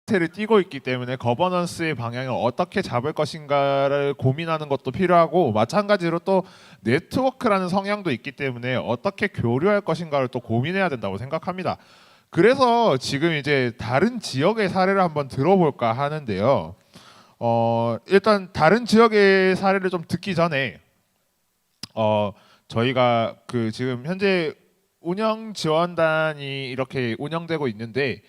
를 띄고 있기 때문에 거버넌스의 방향을 어떻게 잡을 것인가를 고민하는 것도 필요하고, 마찬가지로 또 네트워크라는 성향도 있기 때문에 어떻게 교류할 것인가를 또 고민해야 된다고 생각합니다. 그래서 지금 이제 다른 지역의 사례를 한번 들어볼까 하는데요. 일단 다른 지역의 사례를 좀 듣기 전에 저희가 그 지금 현재 운영 지원단이 이렇게 운영되고 있는데,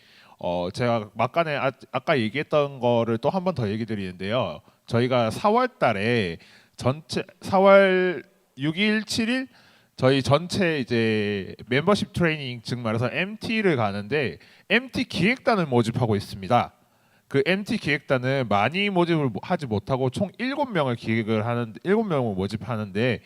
제가 막간에 아까 얘기했던 거를 또 한 번 더 얘기 드리는데요. 저희가 4월 달에 전체 4월 6일, 7일 저희 전체 이제 멤버십 트레이닝, 즉 말해서 MT를 가는데 MT 기획단을 모집하고 있습니다. 그 MT 기획단은 많이 모집을 하지 못하고 총 7명을 기획을 하는 7명을 모집하는데,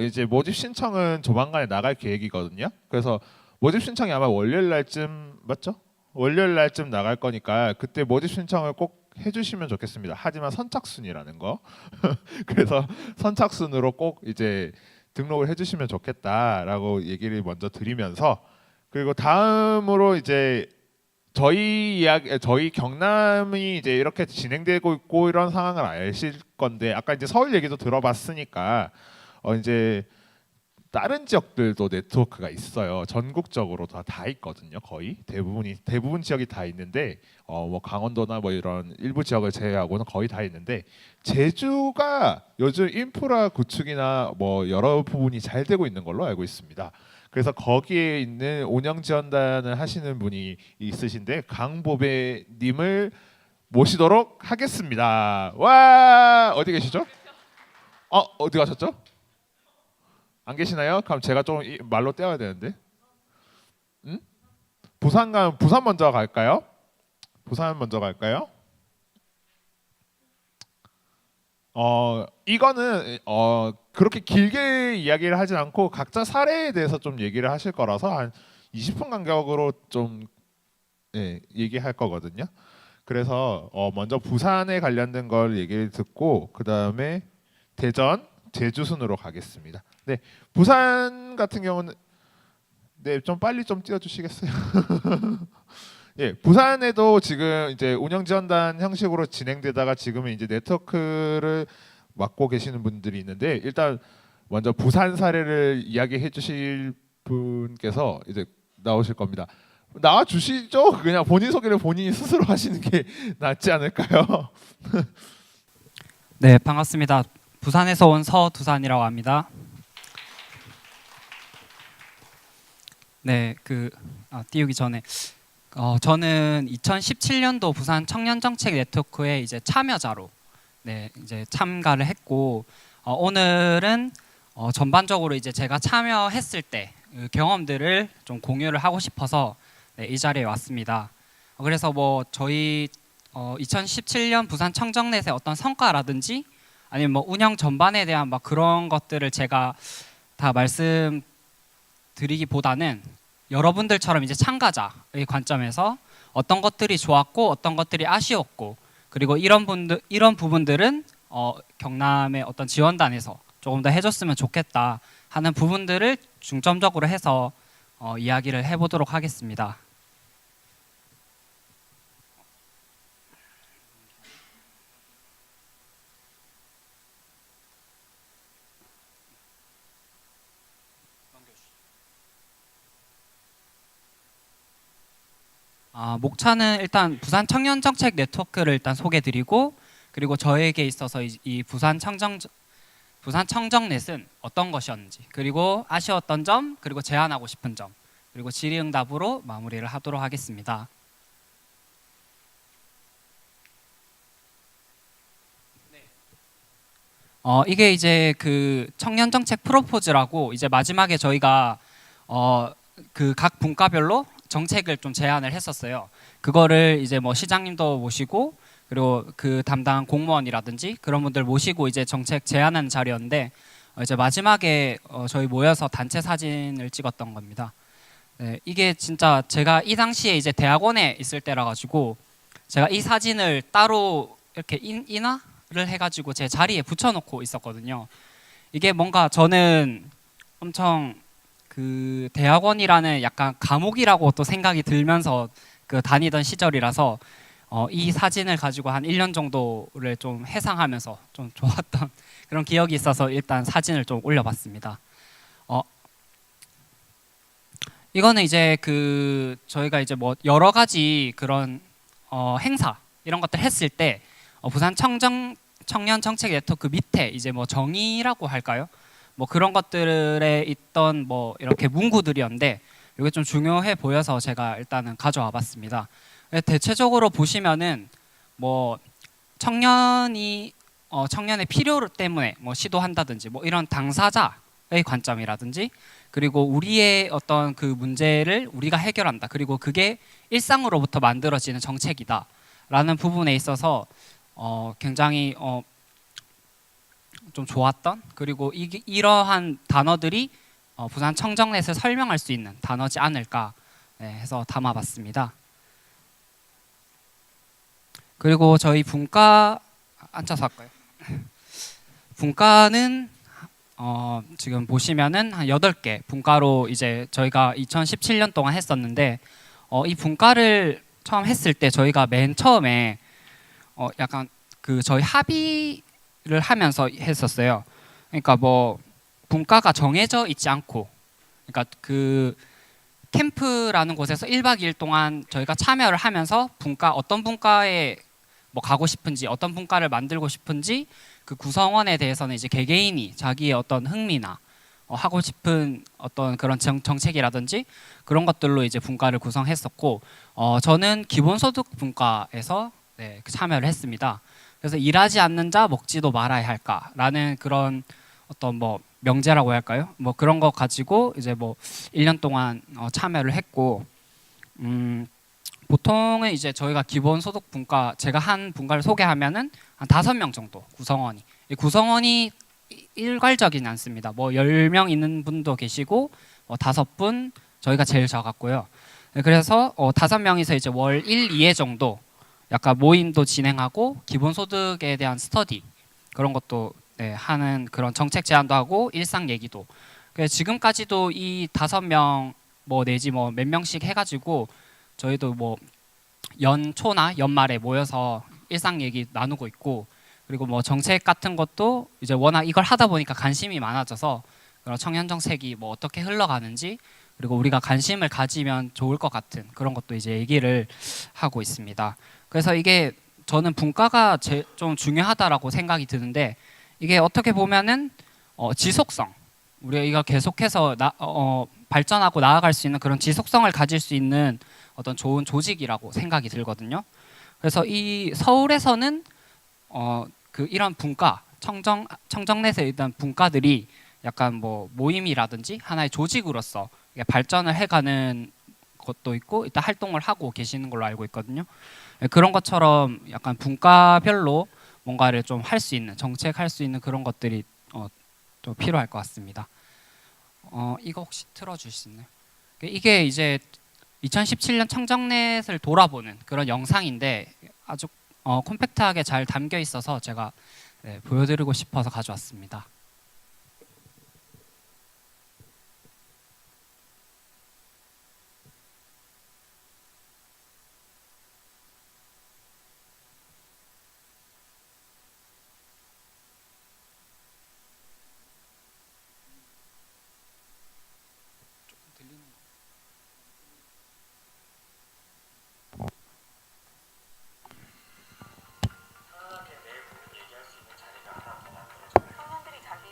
이제 모집 신청은 조만간에 나갈 계획이거든요. 그래서 모집 신청이 아마 월요일 날쯤 맞죠? 월요일 날쯤 나갈 거니까 그때 모집 신청을 꼭 해주시면 좋겠습니다. 하지만 선착순이라는 거. 그래서 선착순으로 꼭 이제 등록을 해주시면 좋겠다라고 얘기를 먼저 드리면서, 그리고 다음으로 이제 저희 경남이 이제 이렇게 진행되고 있고 이런 상황을 아실 건데, 아까 이제 서울 얘기도 들어봤으니까 이제 다른 지역들도 네트워크가 있어요. 전국적으로 다 있거든요. 거의 대부분 지역이 다 있는데, 뭐 강원도나 뭐 이런 일부 지역을 제외하고는 거의 다 있는데, 제주가 요즘 인프라 구축이나 뭐 여러 부분이 잘 되고 있는 걸로 알고 있습니다. 그래서 거기에 있는 운영 지원단을 하시는 분이 있으신데, 강보배님을 모시도록 하겠습니다. 와, 어디 계시죠? 어디 가셨죠? 안 계시나요? 그럼 제가 좀 말로 떼어야 되는데. 응? 부산 먼저 갈까요? 부산 먼저 갈까요? 이거는 그렇게 길게 이야기를 하지 않고 각자 사례에 대해서 좀 얘기를 하실 거라서 한 20분 간격으로 좀 얘기할 거거든요. 그래서 먼저 부산에 관련된 걸 얘기를 듣고 그 다음에 대전, 제주 순으로 가겠습니다. 네, 부산 같은 경우는 좀 빨리 좀 띄워주시겠어요? 예, 부산에도 지금 이제 운영 지원단 형식으로 진행되다가 지금은 이제 네트워크를 맡고 계시는 분들이 있는데, 일단 먼저 부산 사례를 이야기해 주실 분께서 이제 나오실 겁니다. 나와 주시죠. 그냥 본인 소개를 본인이 스스로 하시는 게 낫지 않을까요? 네, 반갑습니다. 부산에서 온 서두산이라고 합니다. 네, 띄우기 전에 저는 2017년도 부산 청년정책 네트워크에 이제 참여자로 이제 참가를 했고, 오늘은 전반적으로 이제 제가 참여했을 때 그 경험들을 좀 공유를 하고 싶어서 이 자리에 왔습니다. 그래서 뭐 저희 2017년 부산 청정넷의 어떤 성과라든지 아니면 뭐 운영 전반에 대한 막 그런 것들을 제가 다 말씀드리기보다는 여러분들처럼 이제 참가자의 관점에서 어떤 것들이 좋았고 어떤 것들이 아쉬웠고, 그리고 이런 부분들은 경남의 어떤 지원단에서 조금 더 해줬으면 좋겠다 하는 부분들을 중점적으로 해서 이야기를 해보도록 하겠습니다. 목차는 일단 부산 청년정책 네트워크를 일단 소개드리고, 그리고 저에게 있어서 이 부산 청정넷은 어떤 것이었는지, 그리고 아쉬웠던 점, 그리고 제안하고 싶은 점, 그리고 질의응답으로 마무리를 하도록 하겠습니다. 이게 이제 그 청년정책 프로포즈라고, 이제 마지막에 저희가 그 각 분과별로 정책을 좀 제안을 했었어요. 그거를 이제 뭐 시장님도 모시고, 그리고 그 담당 공무원이라든지 그런 분들 모시고 이제 정책 제안하는 자리였는데, 이제 마지막에 저희 모여서 단체 사진을 찍었던 겁니다. 네, 이게 진짜 제가 이 당시에 이제 대학원에 있을 때라 가지고 제가 이 사진을 따로 이렇게 인화를 해가지고 제 자리에 붙여놓고 있었거든요. 이게 뭔가 저는 엄청 그 대학원이라는 약간 감옥이라고 또 생각이 들면서 그 다니던 시절이라서 이 사진을 가지고 한 1년 정도를 좀 회상하면서 좀 좋았던 그런 기억이 있어서 일단 사진을 좀 올려봤습니다. 이거는 이제 그 저희가 이제 뭐 여러 가지 그런 행사 이런 것들 했을 때 부산 청년 정책 네트워크 밑에 이제 뭐 정의라고 할까요? 뭐 그런 것들에 있던 뭐 이렇게 문구들이었는데 이게 좀 중요해 보여서 제가 일단은 가져와 봤습니다. 대체적으로 보시면은 뭐 청년이 청년의 필요 때문에 뭐 시도한다든지 뭐 이런 당사자의 관점이라든지 그리고 우리의 어떤 그 문제를 우리가 해결한다. 그리고 그게 일상으로부터 만들어지는 정책이다라는 부분에 있어서 굉장히 좀 좋았던 그리고 이러한 단어들이 부산 청정넷을 설명할 수 있는 단어지 않을까 해서 담아봤습니다. 그리고 저희 분과 앉아서 할까요? 분과는 지금 보시면은 한 8개 분과로 이제 저희가 2017년 동안 했었는데 이 분과를 처음 했을 때 저희가 맨 처음에 약간 그 저희 합의를 하면서 했었어요. 그러니까 뭐 분과가 정해져 있지 않고 그러니까 그 캠프라는 곳에서 1박 2일 동안 저희가 참여를 하면서 분과 어떤 분과에 뭐 가고 싶은지 어떤 분과를 만들고 싶은지 그 구성원에 대해서는 이제 개개인이 자기의 어떤 흥미나 하고 싶은 어떤 그런 정책이라든지 그런 것들로 이제 분과를 구성했었고 저는 기본소득 분과에서 참여를 했습니다. 그래서 일하지 않는 자 먹지도 말아야 할까라는 그런 어떤 뭐 명제라고 할까요? 뭐 그런 거 가지고 이제 뭐 1년 동안 참여를 했고 보통은 이제 저희가 기본소득 분과 제가 한 분과를 소개하면은 한 5명 정도 구성원이 이 구성원이 일괄적이지 않습니다. 뭐 10명 있는 분도 계시고 5분 저희가 제일 작았고요. 그래서 5명이서 이제 월 1, 2회 정도 약간 모임도 진행하고 기본소득에 대한 스터디 그런 것도 하는 그런 정책 제안도 하고 일상 얘기도 그래서 지금까지도 이 5명 뭐 내지 뭐 몇 명씩 해가지고 저희도 뭐 연초나 연말에 모여서 일상 얘기 나누고 있고 그리고 뭐 정책 같은 것도 이제 워낙 이걸 하다 보니까 관심이 많아져서 그런 청년 정책이 뭐 어떻게 흘러가는지 그리고 우리가 관심을 가지면 좋을 것 같은 그런 것도 이제 얘기를 하고 있습니다. 그래서 이게 저는 분과가 좀 중요하다라고 생각이 드는데 이게 어떻게 보면은 지속성 우리가 이걸 계속해서 발전하고 나아갈 수 있는 그런 지속성을 가질 수 있는 어떤 좋은 조직이라고 생각이 들거든요. 그래서 이 서울에서는 그 이런 분과 청정넷에 있던 분과들이 약간 뭐 모임이라든지 하나의 조직으로서 발전을 해가는 것도 있고 일단 활동을 하고 계시는 걸로 알고 있거든요. 그런 것처럼 약간 분과별로 뭔가를 좀 할 수 있는 정책할 수 있는 그런 것들이 좀 필요할 것 같습니다. 이거 혹시 틀어줄 수 있나요? 이게 이제 2017년 청정넷을 돌아보는 그런 영상인데 아주 콤팩트하게 잘 담겨 있어서 제가 보여드리고 싶어서 가져왔습니다. 청년들이 자기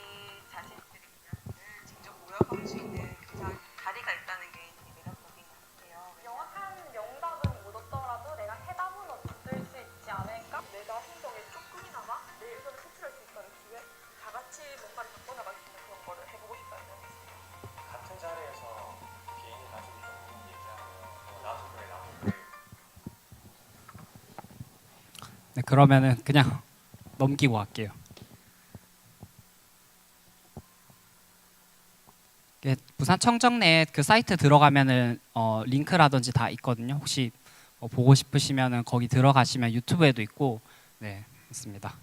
자신들의 의견을 직접 모여할 수 있는 그런 자리가 있다는 게 되게 매력적인 것 같아요. 명확한 명답은 못 얻더라도 내가 해답은 얻을 수 있지 않을까? 내가 행동에 조금이나마 내 의견을 표출할 수 있다는 기회, 다 같이 뭔가를 바꿔나갈 수 있는 그런 거를 해보고 싶다는 생각이 있어요. 같은 자리에서 개인이 가지고 있는 부분 얘기하면 나도 그래 나도 그래. 네, 그러면은 그냥 넘기고 갈게요. 부산 청정넷 그 사이트 들어가면은 링크라든지 다 있거든요. 혹시 보고 싶으시면은 거기 들어가시면 유튜브에도 있고 있습니다.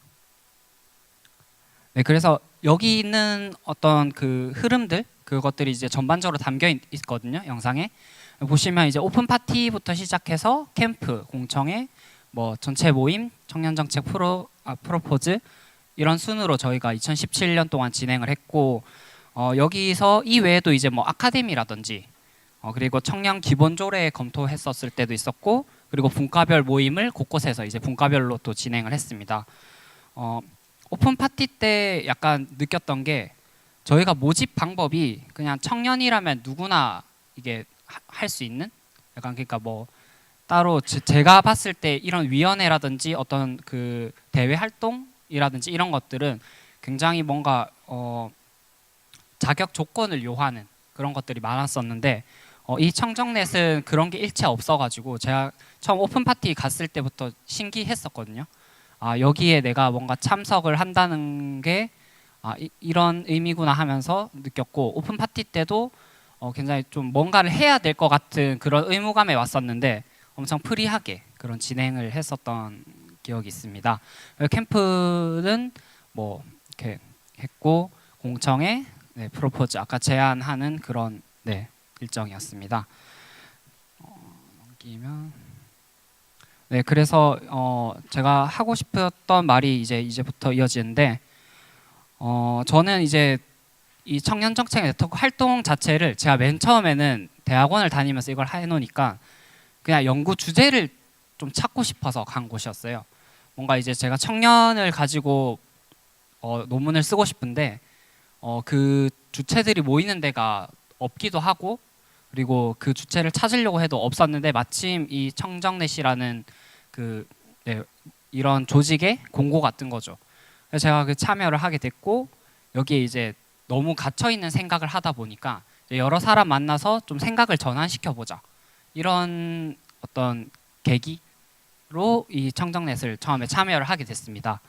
네, 그래서 여기 있는 어떤 그 흐름들 그것들이 이제 전반적으로 담겨 있거든요. 영상에 보시면 이제 오픈 파티부터 시작해서 캠프, 공청회, 뭐 전체 모임, 청년 정책 프로포즈 이런 순으로 저희가 2017년 동안 진행을 했고 여기서 이외에도 이제 뭐 아카데미라든지 그리고 청년 기본 조례 검토했었을 때도 있었고 그리고 분과별 모임을 곳곳에서 이제 분과별로 또 진행을 했습니다. 오픈 파티 때 약간 느꼈던 게 저희가 모집 방법이 그냥 청년이라면 누구나 이게 할 수 있는 약간 그러니까 뭐 따로 제가 봤을 때 이런 위원회라든지 어떤 그 대외 활동이라든지 이런 것들은 굉장히 뭔가 자격 조건을 요하는 그런 것들이 많았었는데 이 청정넷은 그런 게 일체 없어가지고 제가 처음 오픈 파티 갔을 때부터 신기했었거든요. 아 여기에 내가 뭔가 참석을 한다는 게 이런 의미구나 하면서 느꼈고 오픈 파티 때도 굉장히 좀 뭔가를 해야 될 것 같은 그런 의무감에 왔었는데 엄청 프리하게 그런 진행을 했었던 기억이 있습니다. 캠프는 뭐 이렇게 했고 공청회 프로포즈 아까 제안하는 그런 일정이었습니다. 넘기면 그래서 제가 하고 싶었던 말이 이제부터 이어지는데 저는 이제 이 청년 정책 네트워크 활동 자체를 제가 맨 처음에는 대학원을 다니면서 이걸 해놓으니까 그냥 연구 주제를 좀 찾고 싶어서 간 곳이었어요. 뭔가 이제 제가 청년을 가지고 논문을 쓰고 싶은데 그 주체들이 모이는 데가 없기도 하고 그리고 그 주체를 찾으려고 해도 없었는데 마침 이 청정넷이라는 이런 조직의 공고 같은 거죠. 그래서 제가 그 참여를 하게 됐고 여기에 이제 너무 갇혀 있는 생각을 하다 보니까 여러 사람 만나서 좀 생각을 전환시켜 보자 이런 어떤 계기로 이 청정넷을 처음에 참여를 하게 됐습니다.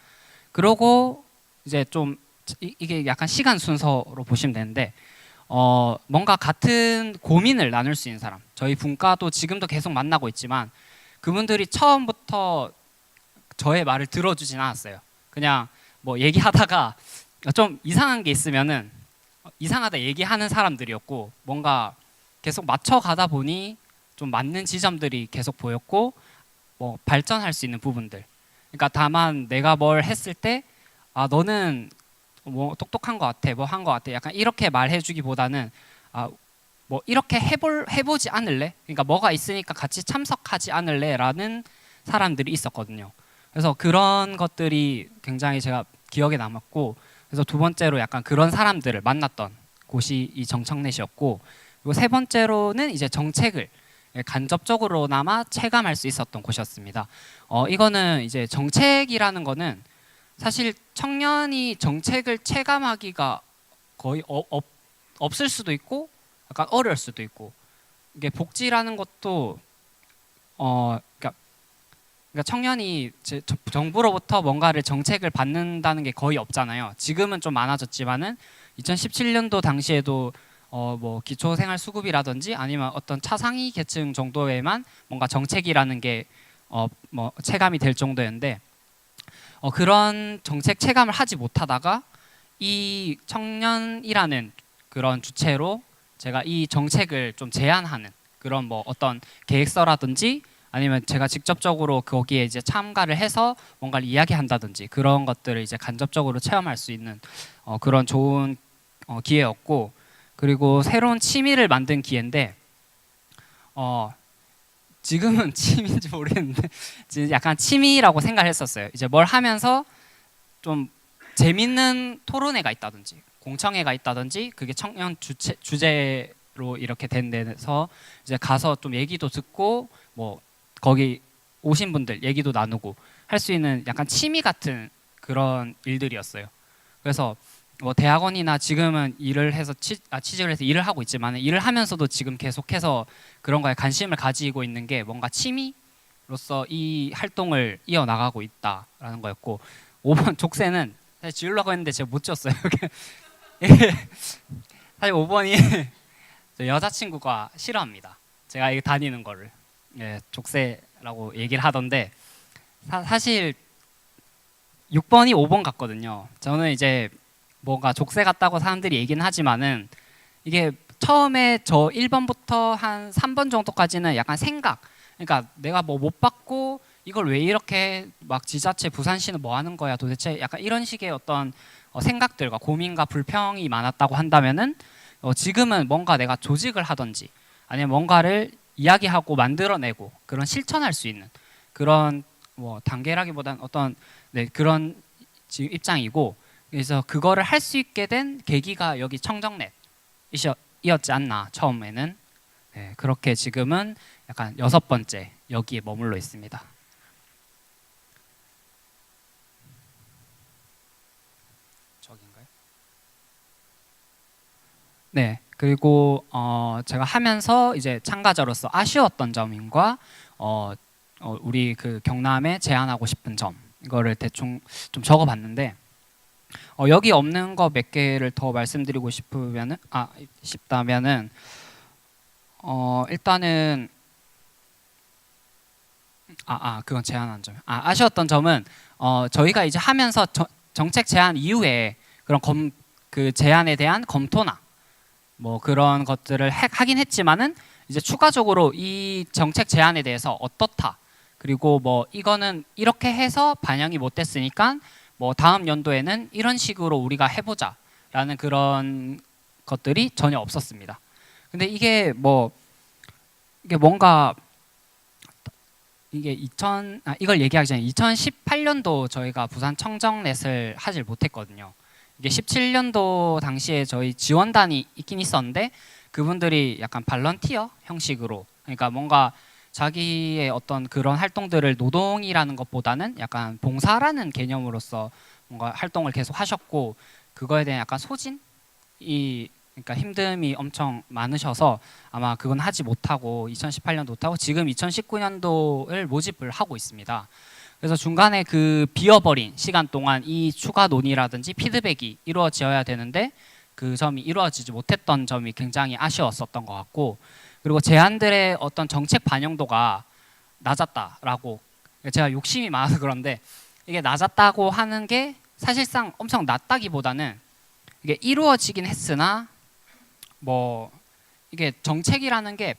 그러고 이제 좀 이게 약간 시간 순서로 보시면 되는데 뭔가 같은 고민을 나눌 수 있는 사람 저희 분과도 지금도 계속 만나고 있지만 그분들이 처음부터 저의 말을 들어주진 않았어요. 그냥 뭐 얘기하다가 좀 이상한 게 있으면은 이상하다 얘기하는 사람들이었고 뭔가 계속 맞춰가다 보니 좀 맞는 지점들이 계속 보였고 뭐 발전할 수 있는 부분들 그러니까 다만 내가 뭘 했을 때 너는 뭐 똑똑한 것 같아 뭐 한 것 같아 약간 이렇게 말해주기보다는 뭐 이렇게 해보지 않을래 그러니까 뭐가 있으니까 같이 참석하지 않을래 라는 사람들이 있었거든요. 그래서 그런 것들이 굉장히 제가 기억에 남았고 그래서 두 번째로 약간 그런 사람들을 만났던 곳이 이 정청넷이었고 그리고 세 번째로는 이제 정책을 간접적으로나마 체감할 수 있었던 곳이었습니다. 이거는 이제 정책이라는 거는 사실 청년이 정책을 체감하기가 거의 없을 수도 있고 약간 어려울 수도 있고 이게 복지라는 것도 그러니까 청년이 정부로부터 뭔가를 정책을 받는다는 게 거의 없잖아요. 지금은 좀 많아졌지만은 2017년도 당시에도 뭐 기초생활수급이라든지 아니면 어떤 차상위 계층 정도에만 뭔가 정책이라는 게 뭐 체감이 될 정도였는데 그런 정책 체감을 하지 못하다가 이 청년이라는 그런 주체로 제가 이 정책을 좀 제안하는 그런 뭐 어떤 계획서라든지 아니면 제가 직접적으로 거기에 이제 참가를 해서 뭔가를 이야기한다든지 그런 것들을 이제 간접적으로 체험할 수 있는 그런 좋은 기회였고 그리고 새로운 취미를 만든 기회인데 지금은 취미인지 모르겠는데 약간 취미라고 생각을 했었어요. 이제 뭘 하면서 좀 재밌는 토론회가 있다든지 공청회가 있다든지 그게 청년 주제로 이렇게 된 데서 이제 가서 좀 얘기도 듣고 뭐 거기 오신 분들 얘기도 나누고 할 수 있는 약간 취미 같은 그런 일들이었어요. 그래서 뭐 대학원이나 지금은 일을 해서 취직을 해서 일을 하고 있지만 일을 하면서도 지금 계속해서 그런 거에 관심을 가지고 있는 게 뭔가 취미로서 이 활동을 이어나가고 있다라는 거였고 5번 족쇄는 사실 지으려고 했는데 제가 못 지었어요. 사실 5번이 여자친구가 싫어합니다. 제가 이거 다니는 거를 족쇄라고 얘기를 하던데 사실 6번이 5번 같거든요. 저는 이제 뭔가 족쇄 같다고 사람들이 얘기는 하지만은 이게 처음에 저 1번부터 한 3번 정도까지는 약간 생각 그러니까 내가 뭐 못 받고 이걸 왜 이렇게 막 지자체 부산시는 뭐 하는 거야 도대체 약간 이런 식의 어떤 생각들과 고민과 불평이 많았다고 한다면은 지금은 뭔가 내가 조직을 하든지 아니면 뭔가를 이야기하고 만들어내고 그런 실천할 수 있는 그런 뭐 단계라기보다는 어떤 네, 그런 지금 입장이고 그래서 그거를 할 수 있게 된 계기가 여기 청정넷이었지 않나 처음에는 네, 그렇게 지금은 약간 6번째 여기에 머물러 있습니다. 저긴가요? 네 그리고 제가 하면서 이제 참가자로서 아쉬웠던 점과 우리 그 경남에 제안하고 싶은 점 이거를 대충 좀 적어봤는데 여기 없는 거 몇 개를 더 말씀드리고 싶다면은 일단은 그건 제안한 점. 아쉬웠던 점은 저희가 이제 하면서 정책 제안 이후에 그런 그 제안에 대한 검토나 뭐 그런 것들을 하긴 했지만은 이제 추가적으로 이 정책 제안에 대해서 어떻다. 그리고 뭐 이거는 이렇게 해서 반영이 못 됐으니까 뭐 다음 연도에는 이런 식으로 우리가 해보자라는 그런 것들이 전혀 없었습니다. 근데 이게 뭔가 이게 이걸 얘기하기 전에 2018년도 저희가 부산 청정넷을 하질 못했거든요. 이게 17년도 당시에 저희 지원단이 있긴 있었는데 그분들이 약간 발런티어 형식으로 그러니까 뭔가 자기의 어떤 그런 활동들을 노동이라는 것보다는 약간 봉사라는 개념으로서 뭔가 활동을 계속 하셨고 그거에 대한 약간 그러니까 힘듦이 엄청 많으셔서 아마 그건 하지 못하고 2018년도 못하고 지금 2019년도를 모집을 하고 있습니다. 그래서 중간에 그 비어버린 시간 동안 이 추가 논의라든지 피드백이 이루어져야 되는데 그 점이 이루어지지 못했던 점이 굉장히 아쉬웠었던 것 같고 그리고 제안들의 어떤 정책 반영도가 낮았다라고 제가 욕심이 많아서 그런데 이게 낮았다고 하는 게 사실상 엄청 낮다기보다는 이게 이루어지긴 했으나 뭐 이게 정책이라는 게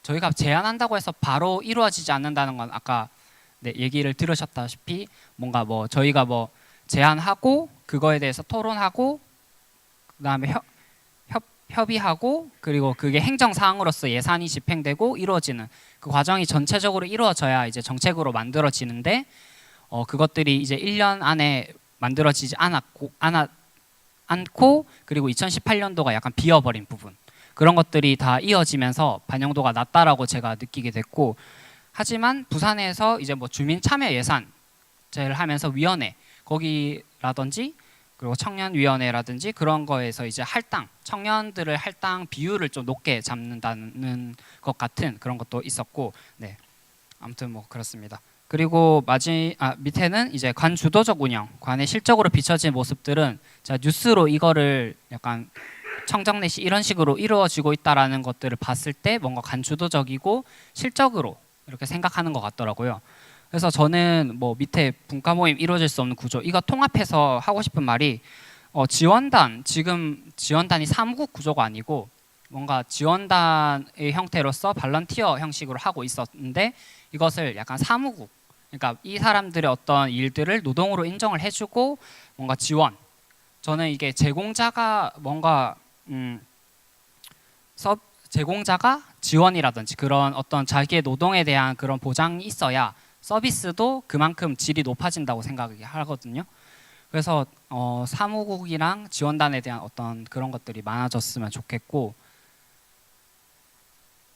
저희가 제안한다고 해서 바로 이루어지지 않는다는 건 아까 얘기를 들으셨다시피 뭔가 뭐 저희가 뭐 제안하고 그거에 대해서 토론하고 그다음에 협의하고 그리고 그게 행정사항으로서 예산이 집행되고 이루어지는 그 과정이 전체적으로 이루어져야 이제 정책으로 만들어지는데 그것들이 이제 1년 안에 만들어지지 않고 그리고 2018년도가 약간 비어버린 부분 그런 것들이 다 이어지면서 반영도가 낮다라고 제가 느끼게 됐고 하지만 부산에서 이제 뭐 주민 참여 예산제를 하면서 위원회 거기라든지 그리고 청년위원회라든지 그런 거에서 이제 청년들을 할당 비율을 좀 높게 잡는다는 것 같은 그런 것도 있었고 네 아무튼 뭐 그렇습니다. 그리고 밑에는 이제 관 주도적 운영, 관의 실적으로 비춰진 모습들은 제가 뉴스로 이거를 약간 청정넷이 이런 식으로 이루어지고 있다라는 것들을 봤을 때 뭔가 관 주도적이고 실적으로 이렇게 생각하는 것 같더라고요. 그래서 저는 뭐 밑에 분과 모임 이루어질 수 없는 구조 이거 통합해서 하고 싶은 말이 지금 지원단이 사무국 구조가 아니고 뭔가 지원단의 형태로서 발런티어 형식으로 하고 있었는데 이것을 약간 사무국 그러니까 이 사람들의 어떤 일들을 노동으로 인정을 해주고 뭔가 지원 저는 이게 제공자가 뭔가 제공자가 지원이라든지 그런 어떤 자기의 노동에 대한 그런 보장이 있어야 서비스도 그만큼 질이 높아진다고 생각하거든요. 그래서 사무국이랑 지원단에 대한 어떤 그런 것들이 많아졌으면 좋겠고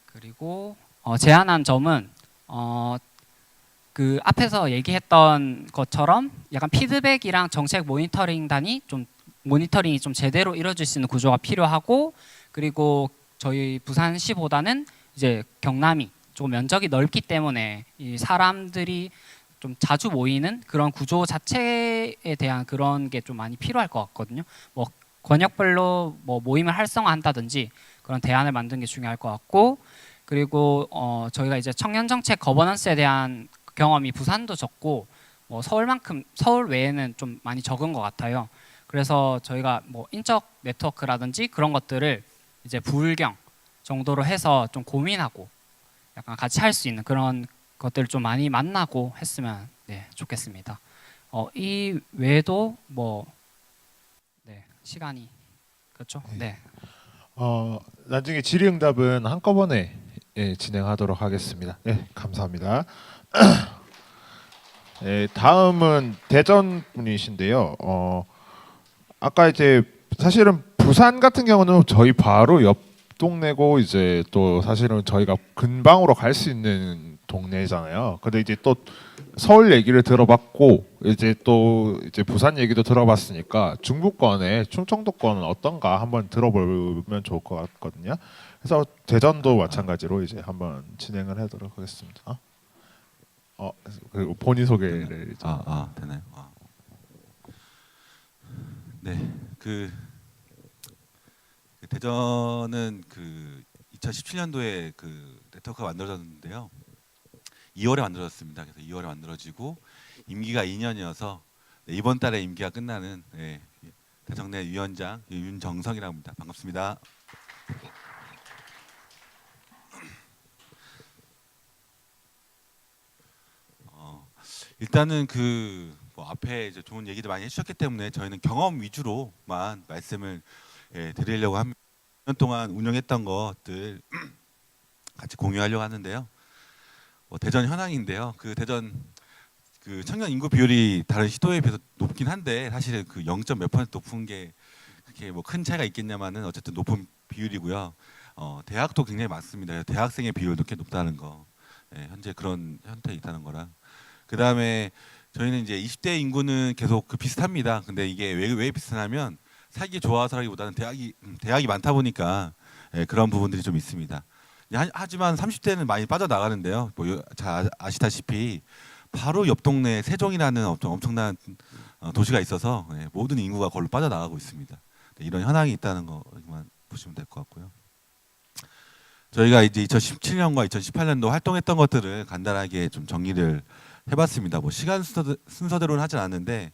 그리고 제안한 점은 그 앞에서 얘기했던 것처럼 약간 피드백이랑 정책 모니터링단이 모니터링이 좀 제대로 이루어질 수 있는 구조가 필요하고 그리고 저희 부산시보다는 이제 경남이 좀 면적이 넓기 때문에 이 사람들이 좀 자주 모이는 그런 구조 자체에 대한 그런 게 좀 많이 필요할 것 같거든요. 뭐 권역별로 뭐 모임을 활성화한다든지 그런 대안을 만드는 게 중요할 것 같고 그리고 저희가 이제 청년 정책 거버넌스에 대한 경험이 부산도 적고 뭐 서울 외에는 좀 많이 적은 것 같아요. 그래서 저희가 뭐 인적 네트워크라든지 그런 것들을 이제 부울경 정도로 해서 좀 고민하고 약간 같이 할 수 있는 그런 것들을 좀 많이 만나고 했으면 좋겠습니다. 이 외에도 뭐 시간이 그렇죠? 네. 나중에 질의응답은 한꺼번에 진행하도록 하겠습니다. 감사합니다. 다음은 대전 분이신데요. 아까 이제 사실은 부산 같은 경우는 저희 바로 옆 동네고 이제 또 사실은 저희가 근방으로 갈 수 있는 동네잖아요. 근데 이제 또 서울 얘기를 들어봤고 이제 또 이제 부산 얘기도 들어봤으니까 중부권에 충청도권은 어떤가 한번 들어보면 좋을 것 같거든요. 그래서 대전도 마찬가지로 이제 한번 진행을 하도록 하겠습니다. 그리고 본인 소개를 되나요? 네, 대전은 2017년도에 네트워크가 만들어졌는데요. 2월에 만들어졌습니다. 그래서 2월에 만들어지고 임기가 2년이어서 이번 달에 임기가 끝나는 대정내 위원장 윤정성이라고 합니다. 반갑습니다. 일단은 앞에 이제 좋은 얘기들 많이 해주셨기 때문에 저희는 경험 위주로만 말씀을 드리려고 합니다. 1년 동안 운영했던 것들 같이 공유하려고 하는데요. 대전 현황인데요. 대전 청년 인구 비율이 다른 시도에 비해서 높긴 한데 사실은 0. 몇 % 높은 게 그렇게 뭐 큰 차이가 있겠냐마는 어쨌든 높은 비율이고요. 대학도 굉장히 많습니다. 대학생의 비율도 꽤 높다는 거. 현재 그런 형태에 있다는 거랑. 그 다음에 저희는 이제 20대 인구는 계속 비슷합니다. 근데 이게 왜 비슷하냐면 살기 좋아서라기보다는 대학이 많다 보니까 그런 부분들이 좀 있습니다. 하지만 30대는 많이 빠져나가는데요. 뭐 잘 아시다시피 바로 옆 동네에 세종이라는 엄청난 도시가 있어서 모든 인구가 거기로 빠져나가고 있습니다. 이런 현황이 있다는 것만 보시면 될 것 같고요. 저희가 이제 2017년과 2018년도 활동했던 것들을 간단하게 좀 정리를 해봤습니다. 뭐 시간 순서대로는 하진 않는데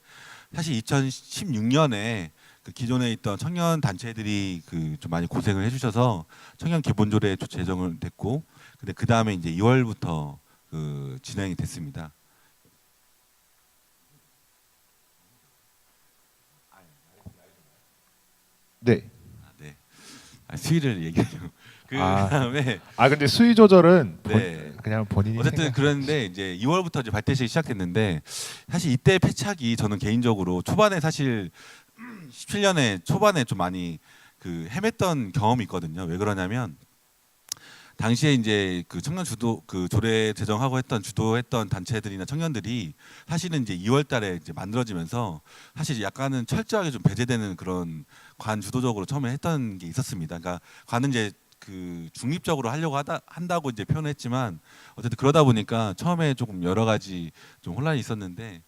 사실 2016년에 기존에 있던 청년 단체들이 좀 많이 고생을 해주셔서 청년 기본조례 제정을 됐고, 근데 그 다음에 이제 2월부터 진행이 됐습니다. 네. 네. 수위를 얘기해요. 그다음에 근데 수위 조절은 그냥 본인이 어쨌든 그런데 이제 2월부터 이제 발대식이 시작됐는데 사실 이때 패착이 저는 개인적으로 초반에 사실 17년에 초반에 좀 많이 헤맸던 경험이 있거든요. 왜 그러냐면 당시에 이제 청년 조례 제정하고 주도했던 단체들이나 청년들이 사실은 이제 2월달에 이제 만들어지면서 사실 약간은 철저하게 좀 배제되는 그런 관 주도적으로 처음에 했던 게 있었습니다. 그러니까 관은 이제 중립적으로 하려고 한다고 이제 표현했지만 어쨌든 그러다 보니까 처음에 조금 여러 가지 좀 혼란이 있었는데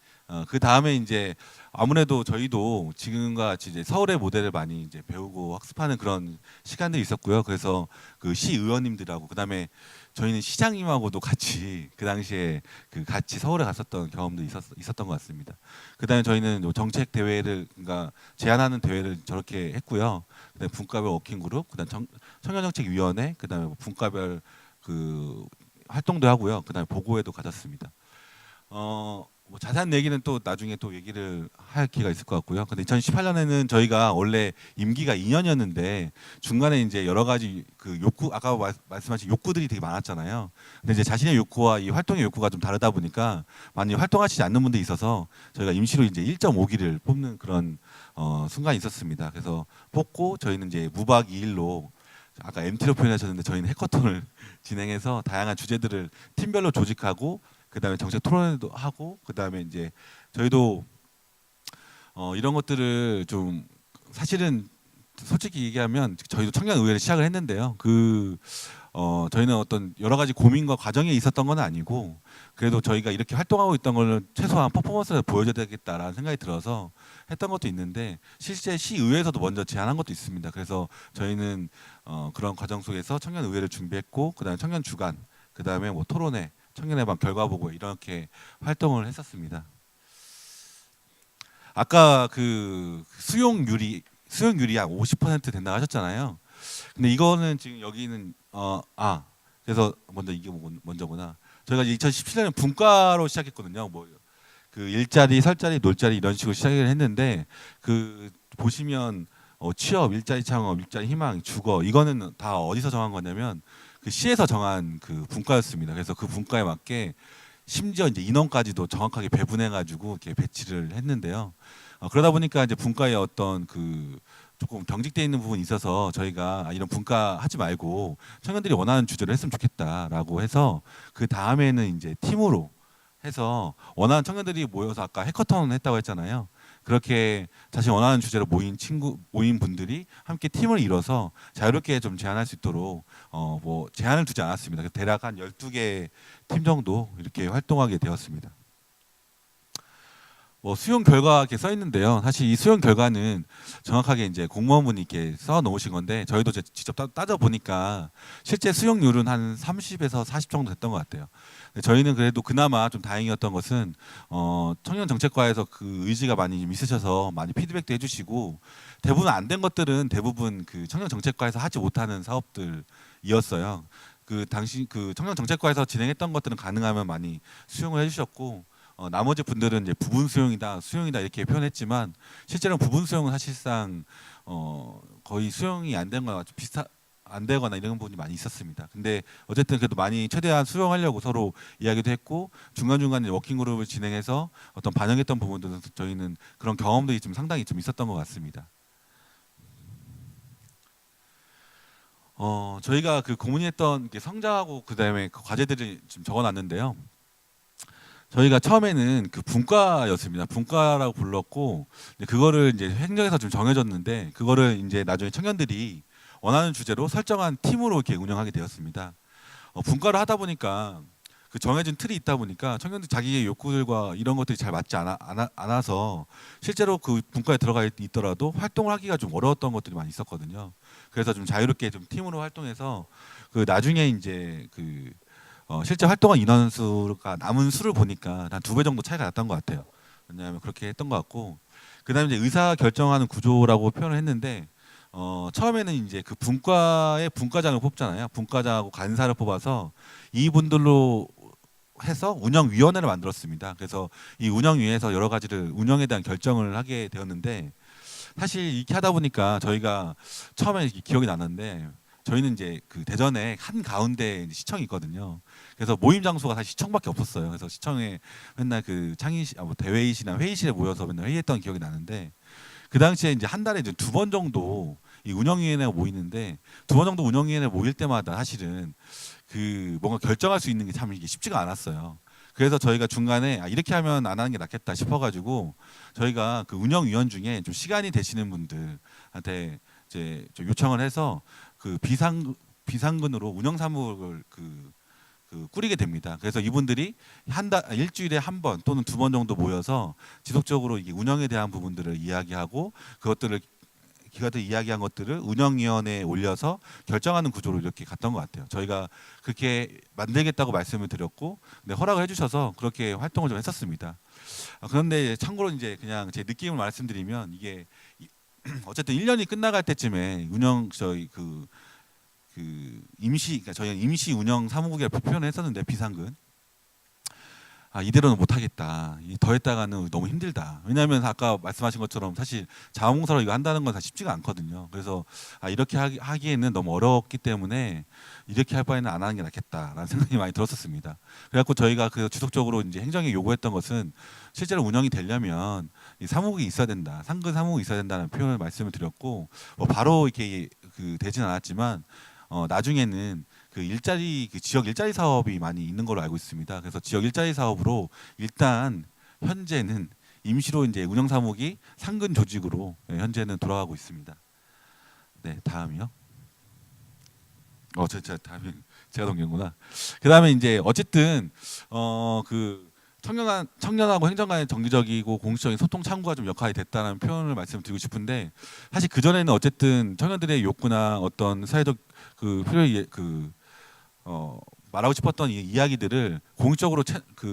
그 다음에 이제 아무래도 저희도 지금과 같이 이제 서울의 모델을 많이 이제 배우고 학습하는 그런 시간들이 있었고요. 그래서 시의원님들하고 그다음에 저희는 시장님하고도 같이 그 당시에 같이 서울에 갔었던 경험도 있었던 것 같습니다. 그다음에 저희는 정책 대회를 그러니까 제안하는 대회를 저렇게 했고요. 그다음에 분과별 워킹그룹, 그다음 청년정책위원회, 그다음에 분과별 활동도 하고요. 그다음에 보고회도 가졌습니다. 뭐 자세한 얘기는 또 나중에 또 얘기를 할 기회가 있을 것 같고요. 근데 2018년에는 저희가 원래 임기가 2년이었는데 중간에 이제 여러 가지 욕구, 아까 말씀하신 욕구들이 되게 많았잖아요. 근데 이제 자신의 욕구와 이 활동의 욕구가 좀 다르다 보니까 많이 활동하시지 않는 분들이 있어서 저희가 임시로 이제 1.5기를 뽑는 그런 순간이 있었습니다. 그래서 뽑고 저희는 이제 무박 2일로 아까 MT로 표현하셨는데 저희는 해커톤을 진행해서 다양한 주제들을 팀별로 조직하고 그다음에 정책 토론회도 하고 그다음에 이제 저희도 이런 것들을 좀 사실은 솔직히 얘기하면 저희도 청년 의회를 시작을 했는데요. 저희는 어떤 여러 가지 고민과 과정이 있었던 건 아니고 그래도 저희가 이렇게 활동하고 있던 걸 최소한 퍼포먼스를 보여줘야 되겠다라는 생각이 들어서 했던 것도 있는데 실제 시의회에서도 먼저 제안한 것도 있습니다. 그래서 저희는 그런 과정 속에서 청년 의회를 준비했고 그다음에 청년 주간 그다음에 뭐 토론회 청년의 밤 결과 보고 이렇게 활동을 했었습니다. 아까 수용률이 한 50% 된다고 하셨잖아요. 근데 이거는 지금 여기는 그래서 먼저 이게 먼저구나. 저희가 2017년에 분과로 시작했거든요. 뭐 그 일자리, 설자리, 놀자리 이런 식으로 시작을 했는데 그 보시면 취업, 일자리 창업, 일자리 희망, 주거 이거는 다 어디서 정한 거냐면 그 시에서 정한 그 분과였습니다. 그래서 그 분과에 맞게 심지어 이제 인원까지도 정확하게 배분해가지고 이렇게 배치를 했는데요. 그러다 보니까 이제 분과에 어떤 그 조금 경직돼 있는 부분이 있어서 저희가 이런 분과 하지 말고 청년들이 원하는 주제를 했으면 좋겠다라고 해서 그 다음에는 이제 팀으로 해서 원하는 청년들이 모여서 아까 해커톤 했다고 했잖아요. 그렇게 자신 원하는 주제로 모인 분들이 함께 팀을 이뤄서 자유롭게 좀 제안할 수 있도록 뭐 제한을 두지 않았습니다. 그래서 대략 한 12개 팀 정도 이렇게 활동하게 되었습니다. 뭐 수용 결과 이렇게 써 있는데요. 사실 이 수용 결과는 정확하게 이제 공무원분이 이렇게 써 놓으신 건데 저희도 직접 따져 보니까 실제 수용률은 한 30에서 40 정도 됐던 것 같아요. 저희는 그래도 그나마 좀 다행이었던 것은 청년 정책과에서 그 의지가 많이 좀 있으셔서 많이 피드백도 해주시고 대부분 안 된 것들은 대부분 그 청년 정책과에서 하지 못하는 사업들이었어요. 그 당시 그 청년 정책과에서 진행했던 것들은 가능하면 많이 수용을 해주셨고. 나머지 분들은 이제 부분 수용이다 이렇게 표현했지만 실제로는 부분 수용은 사실상 거의 수용이 안 된 거나 안 되거나 이런 부분이 많이 있었습니다. 근데 어쨌든 그래도 많이 최대한 수용하려고 서로 이야기도 했고 중간중간에 워킹그룹을 진행해서 어떤 반영했던 부분들은 저희는 그런 경험들이 좀 상당히 좀 있었던 것 같습니다. 저희가 그 고민했던 게 성장하고 그다음에 그 과제들을 지금 적어놨는데요. 저희가 처음에는 그 분과였습니다. 분과라고 불렀고 그거를 이제 행정에서 좀 정해졌는데 그거를 이제 나중에 청년들이 원하는 주제로 설정한 팀으로 이렇게 운영하게 되었습니다. 분과를 하다 보니까 그 정해진 틀이 있다 보니까 청년들 자기의 욕구들과 이런 것들이 잘 맞지 않아서 실제로 그 분과에 들어가 있더라도 활동을 하기가 좀 어려웠던 것들이 많이 있었거든요. 그래서 좀 자유롭게 좀 팀으로 활동해서 그 나중에 이제 그 실제 활동한 인원수가 남은 수를 보니까 한 2배 정도 차이가 났던 것 같아요. 왜냐하면 그렇게 했던 것 같고 그다음에 이제 의사 결정하는 구조라고 표현을 했는데 처음에는 이제 그 분과의 분과장을 뽑잖아요. 분과장하고 간사를 뽑아서 이분들로 해서 운영위원회를 만들었습니다. 그래서 이 운영위에서 여러 가지를 운영에 대한 결정을 하게 되었는데 사실 이렇게 하다 보니까 저희가 처음에 기억이 나는데 저희는 이제 그 대전에 한 가운데 시청이 있거든요. 그래서 모임 장소가 사실 시청밖에 없었어요. 그래서 시청에 맨날 그 대회의실이나 회의실에 모여서 맨날 회의했던 기억이 나는데 그 당시에 이제 한 달에 이제 2번 정도 이 운영위원회가 모이는데 2번 정도 운영위원회 모일 때마다 사실은 그 뭔가 결정할 수 있는 게 참 이게 쉽지가 않았어요. 그래서 저희가 중간에 이렇게 하면 안 하는 게 낫겠다 싶어가지고 저희가 그 운영위원 중에 좀 시간이 되시는 분들한테 이제 좀 요청을 해서 그 비상근으로 운영사무를 그 꾸리게 됩니다. 그래서 이분들이 일주일에 한 번 또는 2번 정도 모여서 지속적으로 이게 운영에 대한 부분들을 이야기하고 그것들을 기관들 이야기한 것들을 운영위원회에 올려서 결정하는 구조로 이렇게 갔던 것 같아요. 저희가 그렇게 만들겠다고 말씀을 드렸고 허락을 해주셔서 그렇게 활동을 좀 했었습니다. 그런데 참고로 이제 그냥 제 느낌을 말씀드리면 이게 어쨌든 1년이 끝나갈 때쯤에 저희 그 그러니까 저희는 임시 운영 사무국이라고 표현을 했었는데 비상근 이대로는 못하겠다. 더 했다가는 너무 힘들다. 왜냐하면 아까 말씀하신 것처럼 사실 자원봉사로 이거 한다는 건 쉽지가 않거든요. 그래서 이렇게 하기에는 너무 어렵기 때문에 이렇게 할 바에는 안 하는 게 낫겠다라는 생각이 많이 들었었습니다. 그래갖고 저희가 그 지속적으로 이제 행정에 요구했던 것은 실제로 운영이 되려면 이 사무국이 있어야 된다. 상근 사무국이 있어야 된다는 표현을 말씀을 드렸고 바로 이렇게 되진 않았지만 나중에는 그 지역 일자리 사업이 많이 있는 걸로 알고 있습니다. 그래서 지역 일자리 사업으로 일단 현재는 임시로 이제 운영 사무국이 상근 조직으로 현재는 돌아가고 있습니다. 네, 다음이요. 다음이 제가 넘긴구나. 그다음에 이제 어쨌든 그 청년하고 행정간의 정기적이고 공식적인 소통 창구가 좀 역할이 됐다는 표현을 말씀드리고 싶은데 사실 그 전에는 어쨌든 청년들의 욕구나 어떤 사회적 그 필요에 말하고 싶었던 이 이야기들을 공식적으로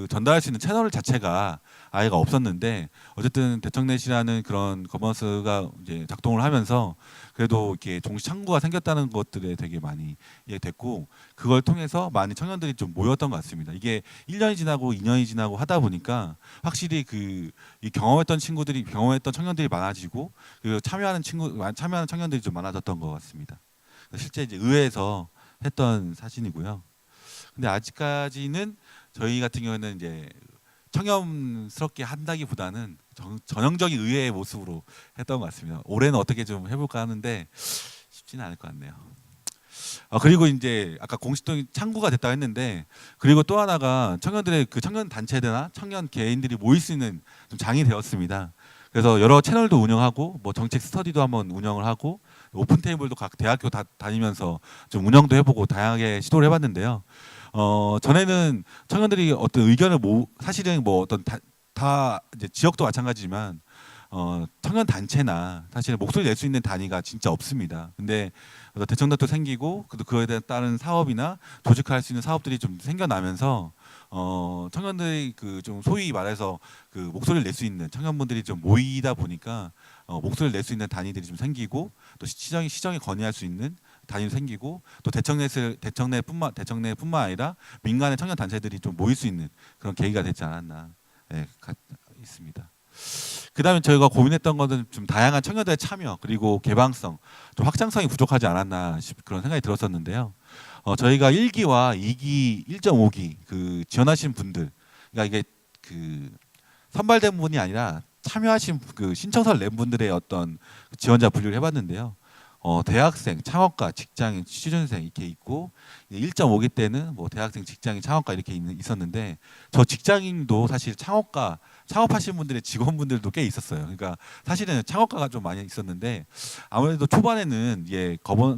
전달할 수 있는 채널 자체가 아예가 없었는데 어쨌든 대청넷이라는 그런 거버넌스가 이제 작동을 하면서 그래도 이렇게 종식 창구가 생겼다는 것들에 되게 많이 이해됐고 그걸 통해서 많은 청년들이 좀 모였던 것 같습니다. 이게 1년이 지나고 2년이 지나고 하다 보니까 확실히 이 경험했던 청년들이 많아지고 그리고 참여하는 청년들이 좀 많아졌던 것 같습니다. 실제 이제 의회에서 했던 사진이고요. 근데 아직까지는 저희 같은 경우에는 이제 청렴스럽게 한다기보다는 전형적인 의회의 모습으로 했던 것 같습니다. 올해는 어떻게 좀 해볼까 하는데 쉽지는 않을 것 같네요. 그리고 이제 아까 공식적인 창구가 됐다고 했는데 그리고 또 하나가 청년들의 그 청년 단체들이나 청년 개인들이 모일 수 있는 좀 장이 되었습니다. 그래서 여러 채널도 운영하고 뭐 정책 스터디도 한번 운영을 하고 오픈 테이블도 각 대학교 다니면서 좀 운영도 해보고 다양하게 시도를 해봤는데요. 전에는 청년들이 어떤 의견을 사실은 뭐 어떤 다 이제 지역도 마찬가지지만 청년 단체나 사실 목소리 낼 수 있는 단위가 진짜 없습니다. 근데 대청단도 생기고 그에 따른 사업이나 조직할 수 있는 사업들이 좀 생겨나면서 청년들이 그 좀 소위 말해서 그 목소리를 낼 수 있는 청년분들이 좀 모이다 보니까 목소리를 낼 수 있는 단위들이 좀 생기고 또 시정에 건의할 수 있는 단위도 생기고 또 대청내뿐만 아니라 민간의 청년 단체들이 좀 모일 수 있는 그런 계기가 되지 않았나 있습니다. 그다음에 저희가 고민했던 것은 좀 다양한 청년들의 참여 그리고 개방성, 좀 확장성이 부족하지 않았나 그런 생각이 들었었는데요. 저희가 1기와 2기, 1.5기 그 지원하신 분들, 그러니까 이게 그 선발된 분이 아니라 참여하신 그 신청서를 낸 분들의 어떤 지원자 분류를 해봤는데요. 대학생, 창업가, 직장인, 취준생 이렇게 있고 1.5기 때는 뭐 대학생, 직장인, 창업가 이렇게 있었는데 저 직장인도 사실 창업하신 분들의 직원분들도 꽤 있었어요. 그러니까 사실은 창업가가 좀 많이 있었는데 아무래도 초반에는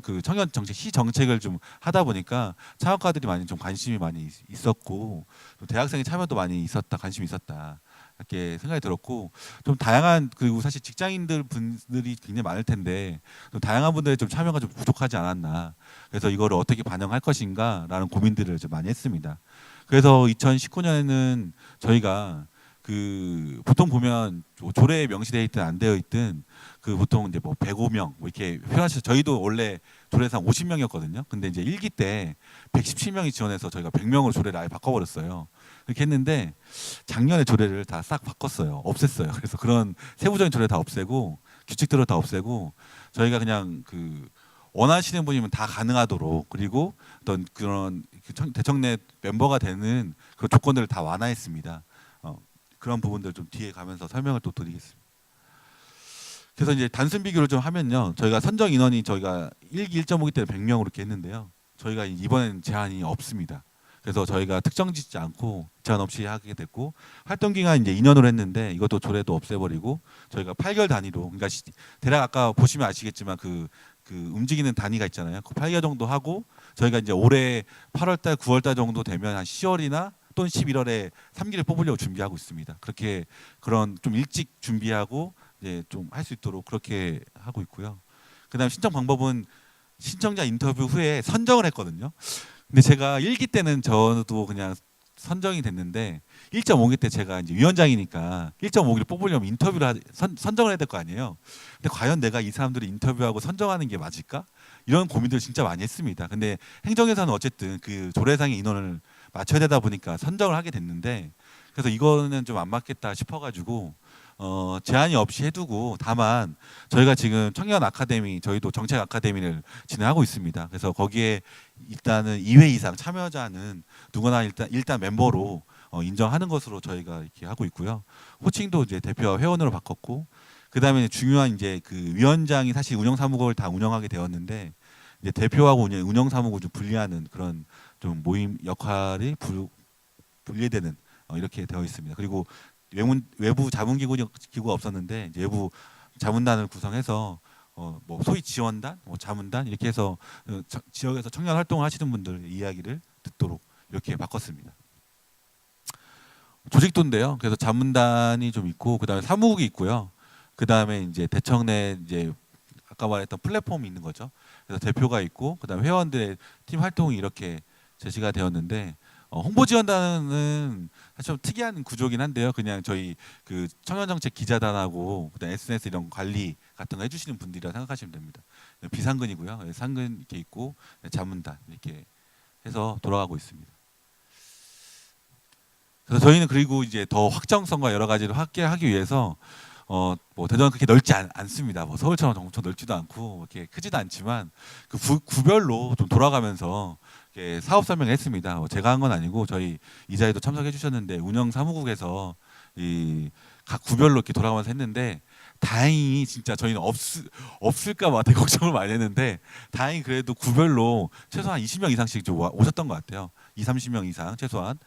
그 청년 정책, 시 정책을 좀 하다 보니까 창업가들이 많이 좀 관심이 많이 있었고 또 대학생의 참여도 많이 관심이 있었다. 이렇게 생각이 들었고 좀 다양한 그리고 사실 직장인들 분들이 굉장히 많을 텐데 좀 다양한 분들의 좀 참여가 좀 부족하지 않았나 그래서 이거를 어떻게 반영할 것인가라는 고민들을 좀 많이 했습니다. 그래서 2019년에는 저희가 그 보통 보면 조례에 명시되어 있든 안 되어 있든 그 보통 이제 뭐 105명 뭐 이렇게 표현하셔서 저희도 원래 조례상 50명이었거든요. 근데 이제 1기 때 117명이 지원해서 저희가 100명으로 조례를 아예 바꿔버렸어요. 그렇게 했는데 작년에 조례를 다 싹 바꿨어요. 없앴어요. 그래서 그런 세부적인 조례 다 없애고 규칙들을 다 없애고 저희가 그냥 그 원하시는 분이면 다 가능하도록 그리고 어떤 그런 대청내 멤버가 되는 그런 조건들을 다 완화했습니다. 그런 부분들 좀 뒤에 가면서 설명을 또 드리겠습니다. 그래서 이제 단순 비교를 좀 하면요. 저희가 선정 인원이 저희가 1기 1.5기 때는 100명으로 이렇게 했는데요. 저희가 이번에는 제한이 없습니다. 그래서 저희가 특정 짓지 않고 제한 없이 하게 됐고 활동 기간 이제 2년으로 했는데 이것도 조례도 없애버리고 저희가 8개월 단위로 그러니까 대략 아까 보시면 아시겠지만 그 움직이는 단위가 있잖아요. 그 8개월 정도 하고 저희가 이제 올해 8월달 9월달 정도 되면 한 10월이나 또는 11월에 3기를 뽑으려고 준비하고 있습니다. 그렇게 그런 좀 일찍 준비하고 이제 좀 할 수 있도록 그렇게 하고 있고요. 그다음 신청 방법은 신청자 인터뷰 후에 선정을 했거든요. 근데 제가 1기 때는 저도 그냥 선정이 됐는데 1.5기 때 제가 이제 위원장이니까 1.5기를 뽑으려면 인터뷰를 선정을 해야 될 거 아니에요. 근데 과연 내가 이 사람들을 인터뷰하고 선정하는 게 맞을까? 이런 고민들을 진짜 많이 했습니다. 근데 행정에서는 어쨌든 그 조례상의 인원을 맞춰야 되다 보니까 선정을 하게 됐는데 그래서 이거는 좀 안 맞겠다 싶어가지고 제한이 없이 해두고 다만 저희가 지금 청년 아카데미 저희도 정책 아카데미를 진행하고 있습니다. 그래서 거기에 일단은 2회 이상 참여자는 누구나 일단 멤버로 인정하는 것으로 저희가 이렇게 하고 있고요. 호칭도 이제 대표와 회원으로 바꿨고 그다음에 중요한 이제 그 위원장이 사실 운영사무국을 다 운영하게 되었는데 이제 대표하고 운영사무국을 좀 분리하는 그런 좀 모임 역할이 분리되는 이렇게 되어 있습니다. 그리고 외부 자문기구가 없었는데 이제 외부 자문단을 구성해서 뭐 소위 지원단, 뭐 자문단 이렇게 해서 지역에서 청년 활동을 하시는 분들 이야기를 듣도록 이렇게 바꿨습니다. 조직도인데요. 그래서 자문단이 좀 있고 그다음에 사무국이 있고요. 그다음에 이제 대청내 이제 아까 말했던 플랫폼이 있는 거죠. 그래서 대표가 있고 그다음에 회원들의 팀 활동이 이렇게 제시가 되었는데 홍보지원단은 사실 좀 특이한 구조긴 한데요. 그냥 저희 그 청년정책 기자단하고 그다음 SNS 이런 관리 같은 거 해주시는 분들이라 생각하시면 됩니다. 비상근이고요. 상근 이렇게 있고 자문단 이렇게 해서 돌아가고 있습니다. 그래서 저희는 그리고 이제 더 확정성과 여러 가지를 확대하기 위해서 뭐 대전은 그렇게 넓지 않습니다. 뭐 서울처럼 엄청 넓지도 않고 이렇게 크지도 않지만 그 구별로 좀 돌아가면서 이렇게 사업 설명했습니다. 제가 한 건 아니고 저희 이자에도 참석해 주셨는데 운영 사무국에서 이 각 구별로 이렇게 돌아가면서 했는데 다행히 진짜 저희는 없을까 봐 되게 걱정을 많이 했는데 다행히 그래도 구별로 최소한 20명 이상씩 좀 오셨던 것 같아요. 30명 이상 최소한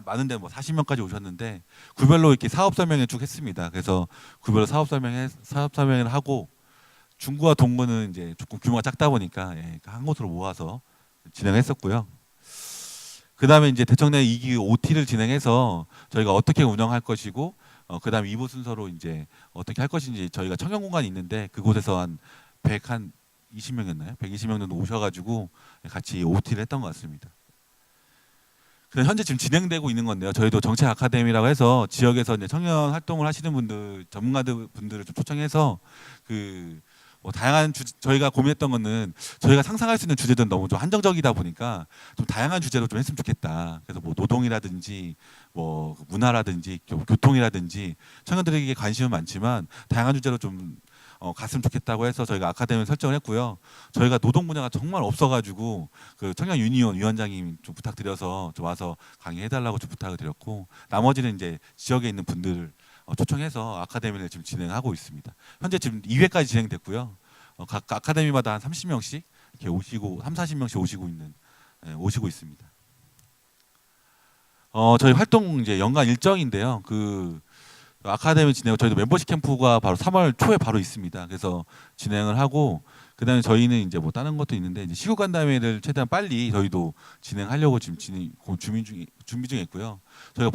많은데 뭐 40명까지 오셨는데 구별로 이렇게 사업 설명을 쭉 했습니다. 그래서 구별로 사업 설명을 하고 중구와 동구는 이제 조금 규모가 작다 보니까 한 곳으로 모아서 진행했었고요. 그다음에 이제 대청내 2기 OT를 진행해서 저희가 어떻게 운영할 것이고 그다음 2부 순서로 이제 어떻게 할 것인지 저희가 청년 공간이 있는데 그곳에서 한 120명이었나요? 120명 정도 오셔가지고 같이 OT를 했던 것 같습니다. 현재 지금 진행되고 있는 건데요. 저희도 정책 아카데미라고 해서 지역에서 이제 청년 활동을 하시는 분들, 전문가들 분들을 좀 초청해서 뭐 다양한 저희가 고민했던 거는 저희가 상상할 수 있는 주제들은 너무 좀 한정적이다 보니까 좀 다양한 주제로 좀 했으면 좋겠다. 그래서 뭐 노동이라든지 뭐 문화라든지 교통이라든지 청년들에게 관심은 많지만 다양한 주제로 좀 갔으면 좋겠다고 해서 저희가 아카데미를 설정을 했고요. 저희가 노동 분야가 정말 없어가지고 그 청년 유니온 위원장님 좀 부탁드려서 좀 와서 강의해달라고 좀 부탁을 드렸고 나머지는 이제 지역에 있는 분들 초청해서 아카데미를 지금 진행하고 있습니다. 현재 지금 2회까지 진행됐고요. 각 아카데미마다 한 30명씩 이렇게 오시고 40명씩 오시고 있습니다. 저희 활동 이제 연간 일정인데요. 그 아카데미 진행 저희도 멤버십 캠프가 바로 3월 초에 바로 있습니다. 그래서 진행을 하고 그다음에 저희는 이제 뭐 다른 것도 있는데 이제 시국 간담회를 최대한 빨리 저희도 진행하려고 지금 준비 중에 있고요. 저희가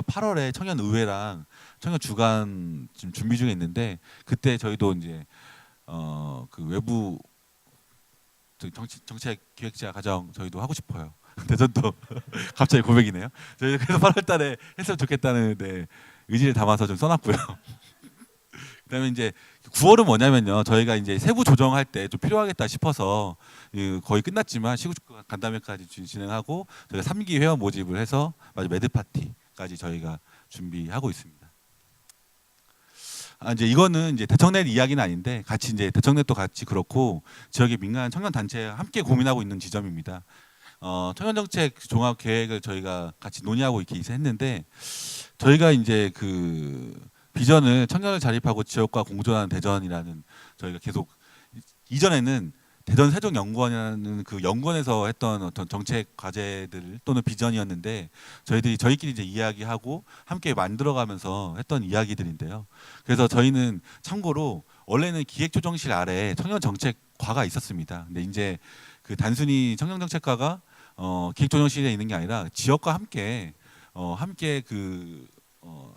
8월에 청년 의회랑 청년 주간 지금 준비 중에 있는데 그때 저희도 이제 그 외부 정책 기획자 과정 저희도 하고 싶어요. 대전도 갑자기 고백이네요. 저희 그래서 8월달에 했으면 좋겠다는 의지를 담아서 좀 써놨고요. 그다음에 이제 9월은 뭐냐면요. 저희가 이제 세부 조정할 때 좀 필요하겠다 싶어서 거의 끝났지만 시국 간담회까지 진행하고 저희가 3기 회원 모집을 해서 마지막 매드 파티까지 저희가 준비하고 있습니다. 이제 이거는 이제 대청내 이야기는 아닌데 같이 이제 대청내도 같이 그렇고 지역의 민간 청년 단체와 함께 고민하고 있는 지점입니다. 청년정책 종합 계획을 저희가 같이 논의하고 이렇게 했는데 저희가 이제 그 비전을 청년을 자립하고 지역과 공존하는 대전이라는 저희가 계속 이전에는 대전 세종연구원이라는 그 연구원에서 했던 어떤 정책 과제들 또는 비전이었는데 저희끼리 이제 이야기하고 함께 만들어가면서 했던 이야기들인데요. 그래서 저희는 참고로 원래는 기획조정실 아래 청년정책과가 있었습니다. 근데 이제 그 단순히 청년정책과가 기획조정실에 있는 게 아니라 지역과 함께 그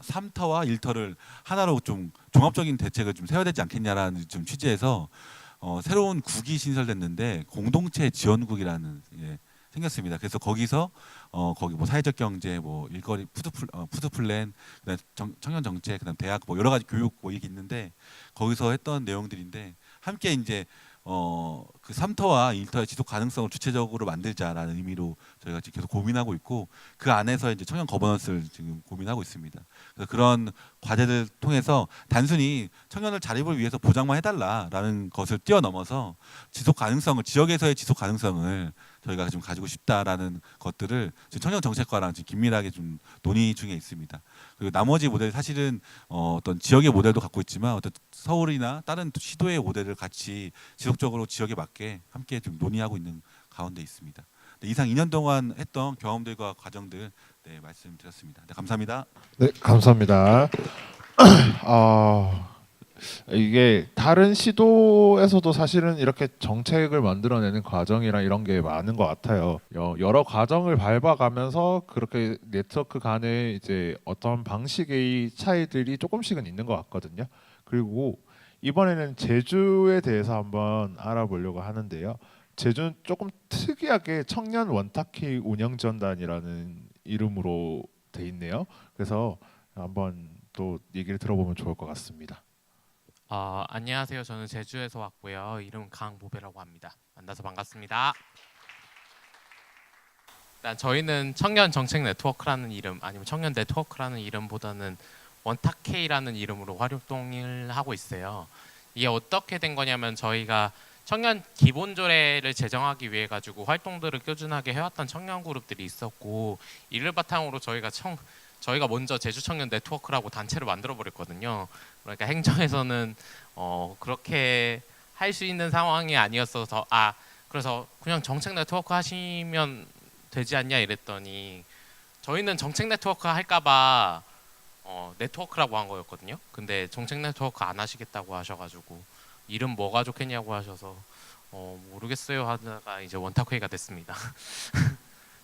3터와 1터를 하나로 좀 종합적인 대책을 좀 세워야 되지 않겠냐라는 좀 취지에서 새로운 국이 신설됐는데 공동체 지원국이라는 생겼습니다. 그래서 거기서 거기 뭐 사회적 경제, 뭐 일거리 푸드 플랜, 그다음 청년 정책, 그다음 대학 뭐 여러 가지 교육 뭐 이게 있는데 거기서 했던 내용들인데 함께 이제 그 3터와 1터의 지속 가능성을 주체적으로 만들자라는 의미로 저희가 지금 계속 고민하고 있고 그 안에서 이제 청년 거버넌스를 지금 고민하고 있습니다. 그래서 그런 과제를 통해서 단순히 청년을 자립을 위해서 보장만 해달라라는 것을 뛰어넘어서 지속 가능성을 지역에서의 지속 가능성을 저희가 좀 가지고 싶다라는 것들을 지금 청년 정책과랑 지금 긴밀하게 좀 논의 중에 있습니다. 그리고 나머지 모델 사실은 어떤 지역의 모델도 갖고 있지만 어떤 서울이나 다른 시도의 모델을 같이 지속적으로 지역에 맞게 함께 좀 논의하고 있는 가운데 있습니다. 이상 2년 동안 했던 경험들과 과정들 말씀드렸습니다. 감사합니다. 네, 감사합니다. 이게 다른 시도에서도 사실은 이렇게 정책을 만들어내는 과정이랑 이런 게 많은 것 같아요. 여러 과정을 밟아가면서 그렇게 네트워크 간에 이제 어떤 방식의 차이들이 조금씩은 있는 것 같거든요. 그리고 이번에는 제주에 대해서 한번 알아보려고 하는데요. 제주는 조금 특이하게 청년 원탁회 운영전단이라는 이름으로 돼 있네요. 그래서 한번 또 얘기를 들어보면 좋을 것 같습니다. 안녕하세요. 저는 제주에서 왔고요. 이름은 강보배라고 합니다. 만나서 반갑습니다. 일단 저희는 청년 정책 네트워크라는 이름 아니면 청년 네트워크라는 이름보다는 원탁회라는 이름으로 활동을 하고 있어요. 이게 어떻게 된 거냐면 저희가 청년 기본조례를 제정하기 위해 가지고 활동들을 꾸준하게 해왔던 청년 그룹들이 있었고 이를 바탕으로 저희가 먼저 제주 청년 네트워크라고 단체를 만들어 버렸거든요. 그러니까 행정에서는 그렇게 할 수 있는 상황이 아니었어서 그래서 그냥 정책 네트워크 하시면 되지 않냐 이랬더니 저희는 정책 네트워크 할까봐 네트워크라고 한 거였거든요. 근데 정책 네트워크 안 하시겠다고 하셔가지고 이름 뭐가 좋겠냐고 하셔서 모르겠어요 하다가 이제 원탁회의가 됐습니다.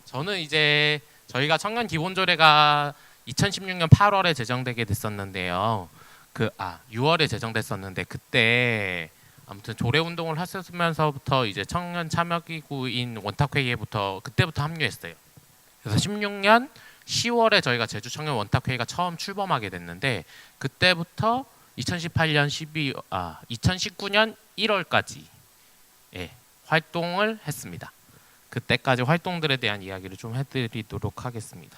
저는 이제 저희가 청년 기본조례가 2016년 8월에 제정되게 됐었는데요. 6월에 제정됐었는데 그때 아무튼 조례 운동을 하셨으면서부터 이제 청년 참여기구인 원탁회의부터 그때부터 합류했어요. 그래서 16년 10월에 저희가 제주 청년 원탁회의가 처음 출범하게 됐는데 그때부터 2019년 1월까지 활동을 했습니다. 그때까지 활동들에 대한 이야기를 좀 해드리도록 하겠습니다.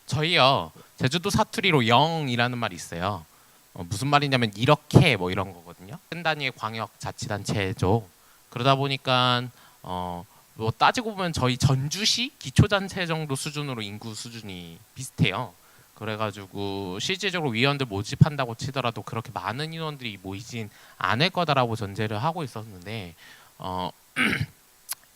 저희요 제주도 사투리로 0이라는 말이 있어요. 무슨 말이냐면 이렇게 뭐 이런 거거든요. 큰 단위의 광역 자치단체죠. 그러다 보니까 뭐 따지고 보면 저희 전주시 기초단체 정도 수준으로 인구 수준이 비슷해요. 그래가지고 실질적으로 위원들 모집한다고 치더라도 그렇게 많은 인원들이 모이진 않을 거다라고 전제를 하고 있었는데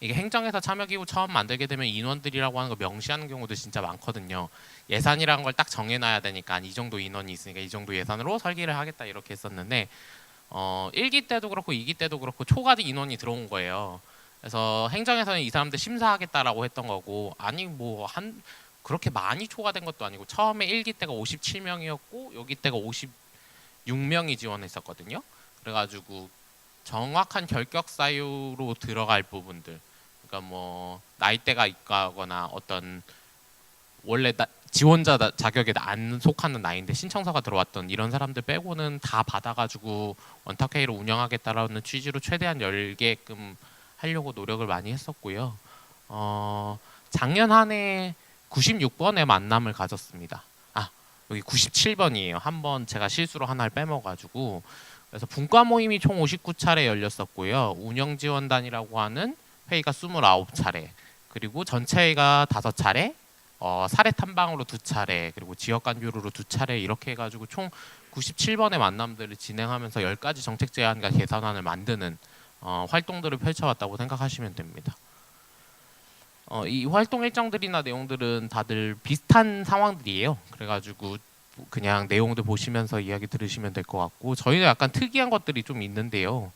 이게 행정에서 참여기구 처음 만들게 되면 인원들이라고 하는 거 명시하는 경우도 진짜 많거든요. 예산이라는 걸 딱 정해놔야 되니까 이 정도 인원이 있으니까 이 정도 예산으로 설계를 하겠다 이렇게 했었는데 1기 때도 그렇고 2기 때도 그렇고 초과 인원이 들어온 거예요. 그래서 행정에서는 이 사람들 심사하겠다라고 했던 거고 아니 뭐 그렇게 많이 초과된 것도 아니고 처음에 1기 때가 57명이었고 여기 때가 56명이 지원했었거든요. 그래가지고 정확한 결격 사유로 들어갈 부분들 그러니까 뭐 나이대가 있거나 어떤 원래 지원자 자격에 안 속하는 나이인데 신청서가 들어왔던 이런 사람들 빼고는 다 받아가지고 원탁회의를 운영하겠다라는 취지로 최대한 열게끔 하려고 노력을 많이 했었고요. 작년 한 해 96번의 만남을 가졌습니다. 여기 97번이에요. 한번 제가 실수로 하나를 빼먹어가지고 그래서 분과 모임이 총 59차례 열렸었고요. 운영지원단이라고 하는 회의가 29차례 그리고 전체회의가 5차례 사례 탐방으로 2차례 그리고 지역간 교류로 2차례 이렇게 해가지고 총 97번의 만남들을 진행하면서 10가지 정책 제안과 개선안을 만드는 활동들을 펼쳐왔다고 생각하시면 됩니다. 이 활동 일정들이나 내용들은 다들 비슷한 상황들이에요. 그래가지고 그냥 내용들 보시면서 이야기 들으시면 될 것 같고 저희는 약간 특이한 것들이 좀 있는데요.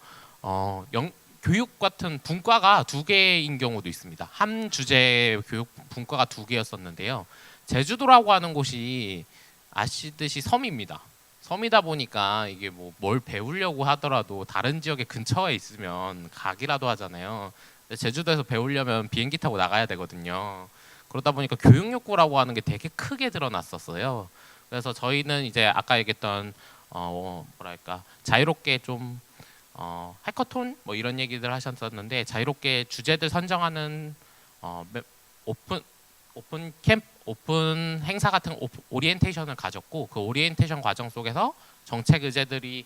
교육 같은 분과가 2개인 경우도 있습니다. 한 주제 교육 분과가 2개였었는데요. 제주도라고 하는 곳이 아시듯이 섬입니다. 섬이다 보니까 이게 뭐 뭘 배우려고 하더라도 다른 지역에 근처에 있으면 가기라도 하잖아요. 근데 제주도에서 배우려면 비행기 타고 나가야 되거든요. 그러다 보니까 교육 욕구라고 하는 게 되게 크게 드러났었어요. 그래서 저희는 이제 아까 얘기했던 자유롭게 좀 해커톤 뭐 이런 얘기들 하셨었는데 자유롭게 주제들 선정하는 오픈 행사 같은 오리엔테이션을 가졌고 그 오리엔테이션 과정 속에서 정책 의제들이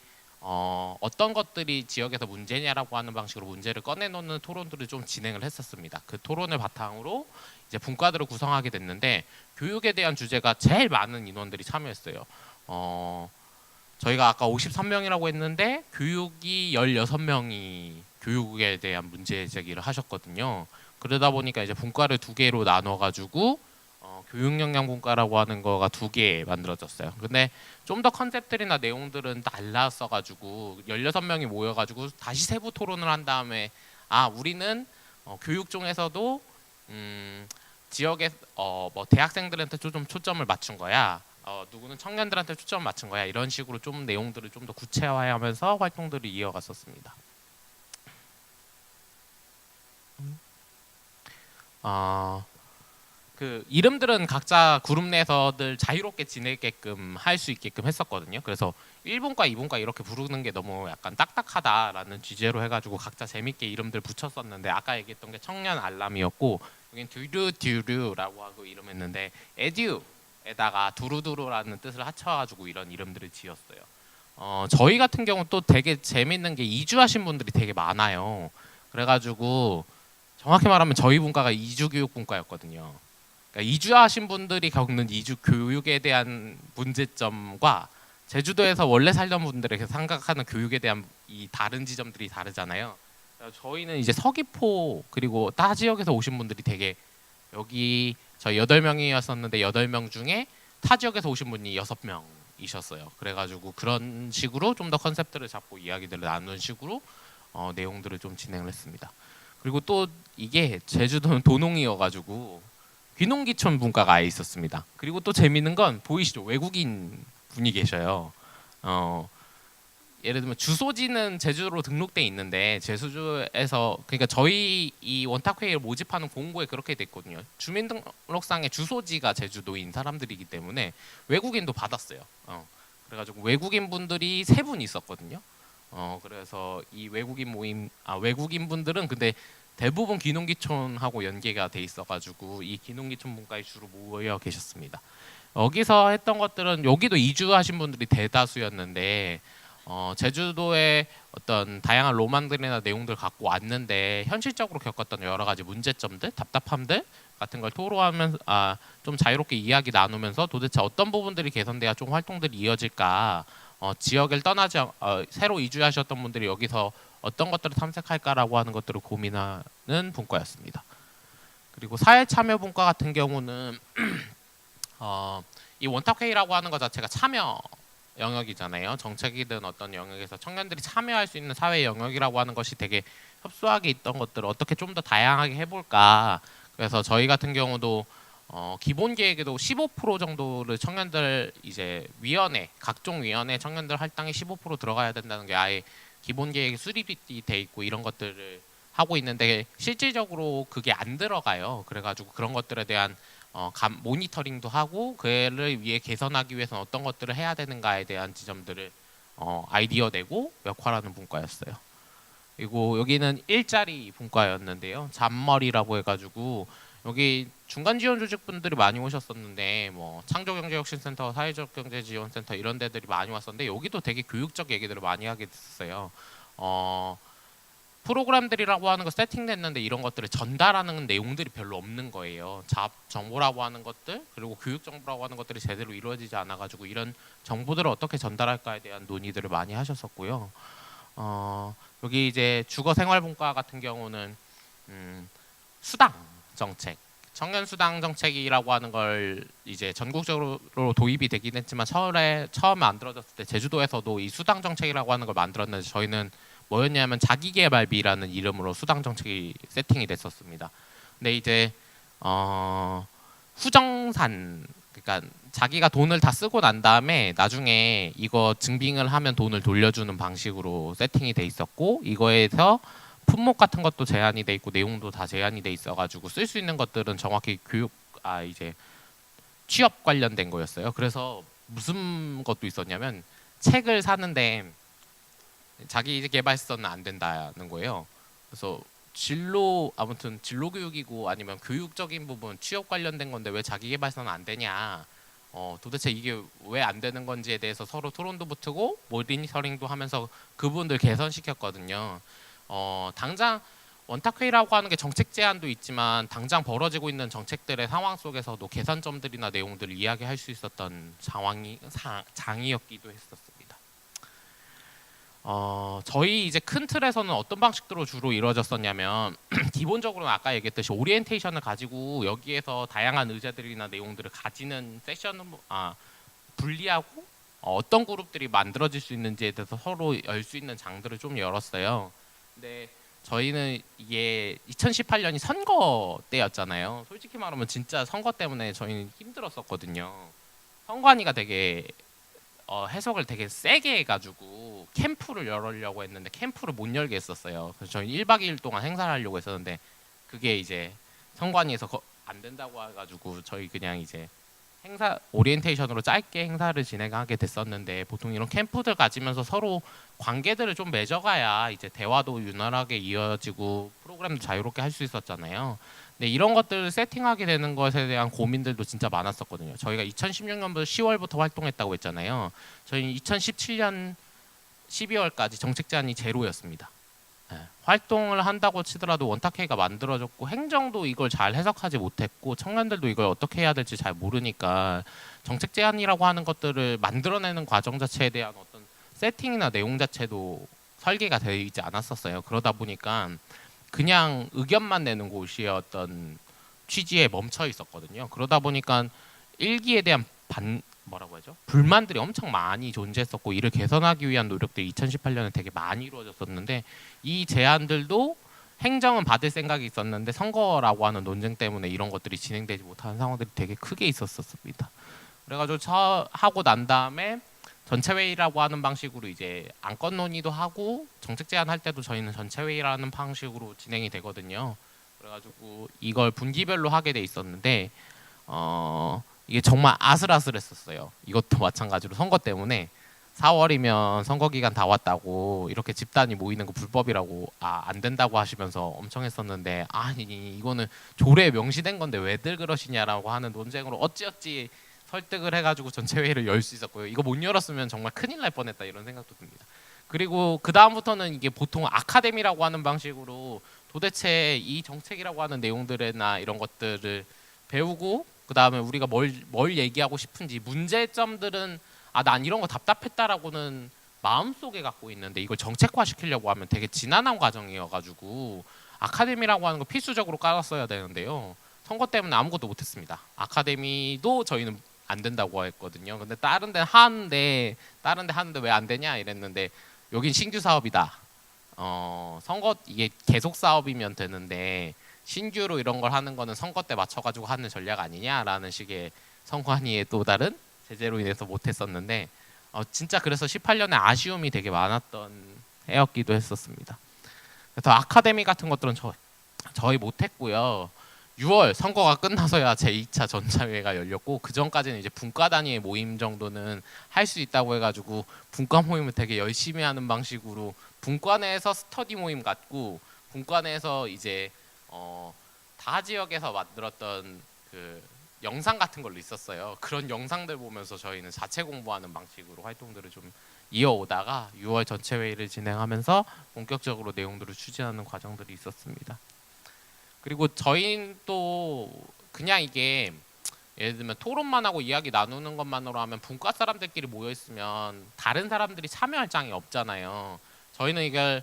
어떤 것들이 지역에서 문제냐라고 하는 방식으로 문제를 꺼내놓는 토론들을 좀 진행을 했었습니다. 그 토론을 바탕으로 이제 분과들을 구성하게 됐는데 교육에 대한 주제가 제일 많은 인원들이 참여했어요. 저희가 아까 53명이라고 했는데 교육이 16명이 교육에 대한 문제 제기를 하셨거든요. 그러다 보니까 이제 분과를 2개로 나눠가지고 교육역량 분과라고 하는 거가 2개 만들어졌어요. 근데 좀 더 컨셉들이나 내용들은 달랐어가지고 16명이 모여가지고 다시 세부 토론을 한 다음에 우리는 교육 중에서도 지역의 뭐 대학생들한테 좀 초점을 맞춘 거야. 누구는 청년들한테 초점을 맞춘 거야. 이런 식으로 좀 내용들을 좀 더 구체화하면서 활동들을 이어갔었습니다. 그 이름들은 각자 그룹 내에서들 자유롭게 지내게끔 할 수 있게끔 했었거든요. 그래서 1분과 2분과 이렇게 부르는 게 너무 약간 딱딱하다라는 주제로 해가지고 각자 재밌게 이름들 붙였었는데 아까 얘기했던 게 청년 알람이었고 여긴 듀루듀루라고 하고 이름했는데 에듀에다가 두루두루라는 뜻을 합쳐가지고 이런 이름들을 지었어요. 저희 같은 경우 또 되게 재밌는 게 이주하신 분들이 되게 많아요. 그래가지고 정확히 말하면 저희 분과가 이주교육분과였거든요. 그러니까 이주하신 분들이 겪는 이주 교육에 대한 문제점과 제주도에서 원래 살던 분들에게 생각하는 교육에 대한 이 다른 지점들이 다르잖아요. 저희는 이제 서귀포 그리고 타 지역에서 오신 분들이 되게 여기 저희 8명이었었는데 8명 중에 타 지역에서 오신 분이 6명이셨어요. 그래가지고 그런 식으로 좀 더 컨셉들을 잡고 이야기들을 나누는 식으로 내용들을 좀 진행을 했습니다. 그리고 또 이게 제주도는 도농이어가지고 귀농귀촌 문과가 아예 있었습니다. 그리고 또 재밌는 건 보이시죠? 외국인 분이 계셔요. 예를 들면 주소지는 제주도로 등록돼 있는데 제주도에서 그러니까 저희 이 원탁회의를 모집하는 공고에 그렇게 돼 있거든요. 주민등록상의 주소지가 제주도인 사람들이기 때문에 외국인도 받았어요. 그래가지고 외국인 분들이 3분 있었거든요. 그래서 이 외국인 분들은 근데 대부분 귀농귀촌하고 연계가 돼 있어가지고 이 귀농귀촌 문과에 주로 모여 계셨습니다. 여기서 했던 것들은 여기도 이주하신 분들이 대다수였는데 제주도의 어떤 다양한 로망들이나 내용들 갖고 왔는데 현실적으로 겪었던 여러 가지 문제점들, 답답함들 같은 걸 토로하면서 좀 자유롭게 이야기 나누면서 도대체 어떤 부분들이 개선돼야 좀 활동들이 이어질까, 지역을 떠나지 새로 이주하셨던 분들이 여기서 어떤 것들을 탐색할까라고 하는 것들을 고민하는 분과였습니다. 그리고 사회참여분과 같은 경우는 이 원탁회의라고 하는 것 자체가 참여 영역이잖아요. 정책이든 어떤 영역에서 청년들이 참여할 수 있는 사회 영역이라고 하는 것이 되게 협소하게 있던 것들을 어떻게 좀 더 다양하게 해볼까. 그래서 저희 같은 경우도 기본 계획에도 15% 정도를 청년들 이제 위원회, 각종 위원회 청년들 할당이 15% 들어가야 된다는 게 아예 기본 계획에 수립이 돼 있고 이런 것들을 하고 있는데 실질적으로 그게 안 들어가요. 그래가지고 그런 것들에 대한 모니터링도 하고 그를 위해 개선하기 위해서는 어떤 것들을 해야 되는가에 대한 지점들을 아이디어 내고 역할하는 분과였어요. 그리고 여기는 일자리 분과였는데요. 잔머리라고 해가지고 여기 중간 지원 조직 분들이 많이 오셨었는데 뭐 창조경제혁신센터, 사회적경제지원센터 이런 데들이 많이 왔었는데 여기도 되게 교육적 얘기들을 많이 하게 됐어요. 프로그램들이라고 하는 거 세팅됐는데 이런 것들을 전달하는 내용들이 별로 없는 거예요. 잡 정보라고 하는 것들 그리고 교육 정보라고 하는 것들이 제대로 이루어지지 않아가지고 이런 정보들을 어떻게 전달할까에 대한 논의들을 많이 하셨었고요. 여기 이제 주거생활분과 같은 경우는 수당 정책, 청년 수당 정책이라고 하는 걸 이제 전국적으로 도입이 되긴 했지만 처음 만들어졌을 때 제주도에서도 이 수당 정책이라고 하는 걸 만들었는데 저희는 뭐였냐면 자기개발비라는 이름으로 수당 정책이 세팅이 됐었습니다. 근데 이제 후정산 그러니까 자기가 돈을 다 쓰고 난 다음에 나중에 이거 증빙을 하면 돈을 돌려주는 방식으로 세팅이 돼 있었고 이거에서 품목 같은 것도 제한이 돼 있고 내용도 다 제한이 돼 있어가지고 쓸 수 있는 것들은 정확히 이제 취업 관련된 거였어요. 그래서 무슨 것도 있었냐면 책을 사는데 자기 개발서는 안 된다는 거예요. 그래서 아무튼 진로 교육이고 아니면 교육적인 부분 취업 관련된 건데 왜 자기 개발서는 안 되냐? 도대체 이게 왜 안 되는 건지에 대해서 서로 토론도 붙이고 모니터링도 하면서 그 부분들 개선시켰거든요. 당장 원탁회의라고 하는 게 정책 제안도 있지만 당장 벌어지고 있는 정책들의 상황 속에서도 개선점들이나 내용들을 이야기할 수 있었던 장이었기도 했었습니다. 저희 이제 큰 틀에서는 어떤 방식으로 주로 이루어졌었냐면 기본적으로는 아까 얘기했듯이 오리엔테이션을 가지고 여기에서 다양한 의제들이나 내용들을 가지는 세션을 분리하고 어떤 그룹들이 만들어질 수 있는지에 대해서 서로 열 수 있는 장들을 좀 열었어요. 근데 저희는 이게 2018년이 선거 때였잖아요. 솔직히 말하면 진짜 선거 때문에 저희는 힘들었었거든요. 선관위가 되게 해석을 되게 세게 해가지고 캠프를 열으려고 했는데 캠프를 못 열게 했었어요. 그래서 저희 1박 2일 동안 행사를 하려고 했었는데 그게 이제 선관위에서 안 된다고 해가지고 저희 그냥 이제 행사 오리엔테이션으로 짧게 행사를 진행하게 됐었는데 보통 이런 캠프들 가지면서 서로 관계들을 좀 맺어가야 이제 대화도 유난하게 이어지고 프로그램도 자유롭게 할 수 있었잖아요. 근데 이런 것들을 세팅하게 되는 것에 대한 고민들도 진짜 많았었거든요. 저희가 2016년부터 10월부터 활동했다고 했잖아요. 저희는 2017년 12월까지 정책 제한이 제로였습니다. 활동을 한다고 치더라도 원탁회의가 만들어졌고 행정도 이걸 잘 해석하지 못했고 청년들도 이걸 어떻게 해야 될지 잘 모르니까 정책 제안이라고 하는 것들을 만들어내는 과정 자체에 대한 어떤 세팅이나 내용 자체도 설계가 되어 있지 않았었어요. 그러다 보니까 그냥 의견만 내는 곳이었던 취지에 멈춰 있었거든요. 그러다 보니까 일기에 대한 뭐라고 하죠? 불만들이 엄청 많이 존재했었고 이를 개선하기 위한 노력들이 2018년에 되게 많이 이루어졌었는데 이 제안들도 행정은 받을 생각이 있었는데 선거라고 하는 논쟁 때문에 이런 것들이 진행되지 못하는 상황들이 되게 크게 있었습니다. 그래가지고 하고 난 다음에 전체 회의라고 하는 방식으로 이제 안건 논의도 하고 정책 제안할 때도 저희는 전체 회의라는 방식으로 진행이 되거든요. 그래가지고 이걸 분기별로 하게 돼 있었는데 이게 정말 아슬아슬했었어요. 이것도 마찬가지로 선거 때문에 4월이면 선거 기간 다 왔다고 이렇게 집단이 모이는 거 불법이라고 안 된다고 하시면서 엄청 했었는데 아니 이거는 조례에 명시된 건데 왜들 그러시냐라고 하는 논쟁으로 어찌어찌 설득을 해가지고 전체 회의를 열 수 있었고요. 이거 못 열었으면 정말 큰일 날 뻔했다 이런 생각도 듭니다. 그리고 그 다음부터는 이게 보통 아카데미라고 하는 방식으로 도대체 이 정책이라고 하는 내용들이나 이런 것들을 배우고 그 다음에 우리가 뭘 얘기하고 싶은지 문제점들은 난 이런 거 답답했다라고는 마음속에 갖고 있는데 이걸 정책화 시키려고 하면 되게 지난한 과정이어가지고 아카데미라고 하는 거 필수적으로 깔았어야 되는데요. 선거 때문에 아무것도 못했습니다. 아카데미도 저희는 안 된다고 했거든요. 근데 다른 데는 하는데 왜 안 되냐 이랬는데 여긴 신규 사업이다. 선거 이게 계속 사업이면 되는데 신규로 이런 걸 하는 거는 선거 때 맞춰가지고 하는 전략 아니냐라는 식의 선관위의 또 다른 제재로 인해서 못했었는데 진짜 그래서 18년에 아쉬움이 되게 많았던 해였기도 했었습니다. 그래서 아카데미 같은 것들은 저희 못했고요. 6월 선거가 끝나서야 제2차 전차회가 열렸고 그 전까지는 이제 분과 단위의 모임 정도는 할 수 있다고 해가지고 분과 모임을 되게 열심히 하는 방식으로 분과 내에서 스터디 모임 갖고 분과 내에서 이제 다 지역에서 만들었던 그 영상 같은 걸로 있었어요. 그런 영상들 보면서 저희는 자체 공부하는 방식으로 활동들을 좀 이어오다가 6월 전체 회의를 진행하면서 본격적으로 내용들을 추진하는 과정들이 있었습니다. 그리고 저희는 또 그냥 이게 예를 들면 토론만 하고 이야기 나누는 것만으로 하면 분과 사람들끼리 모여 있으면 다른 사람들이 참여할 장이 없잖아요. 저희는 이걸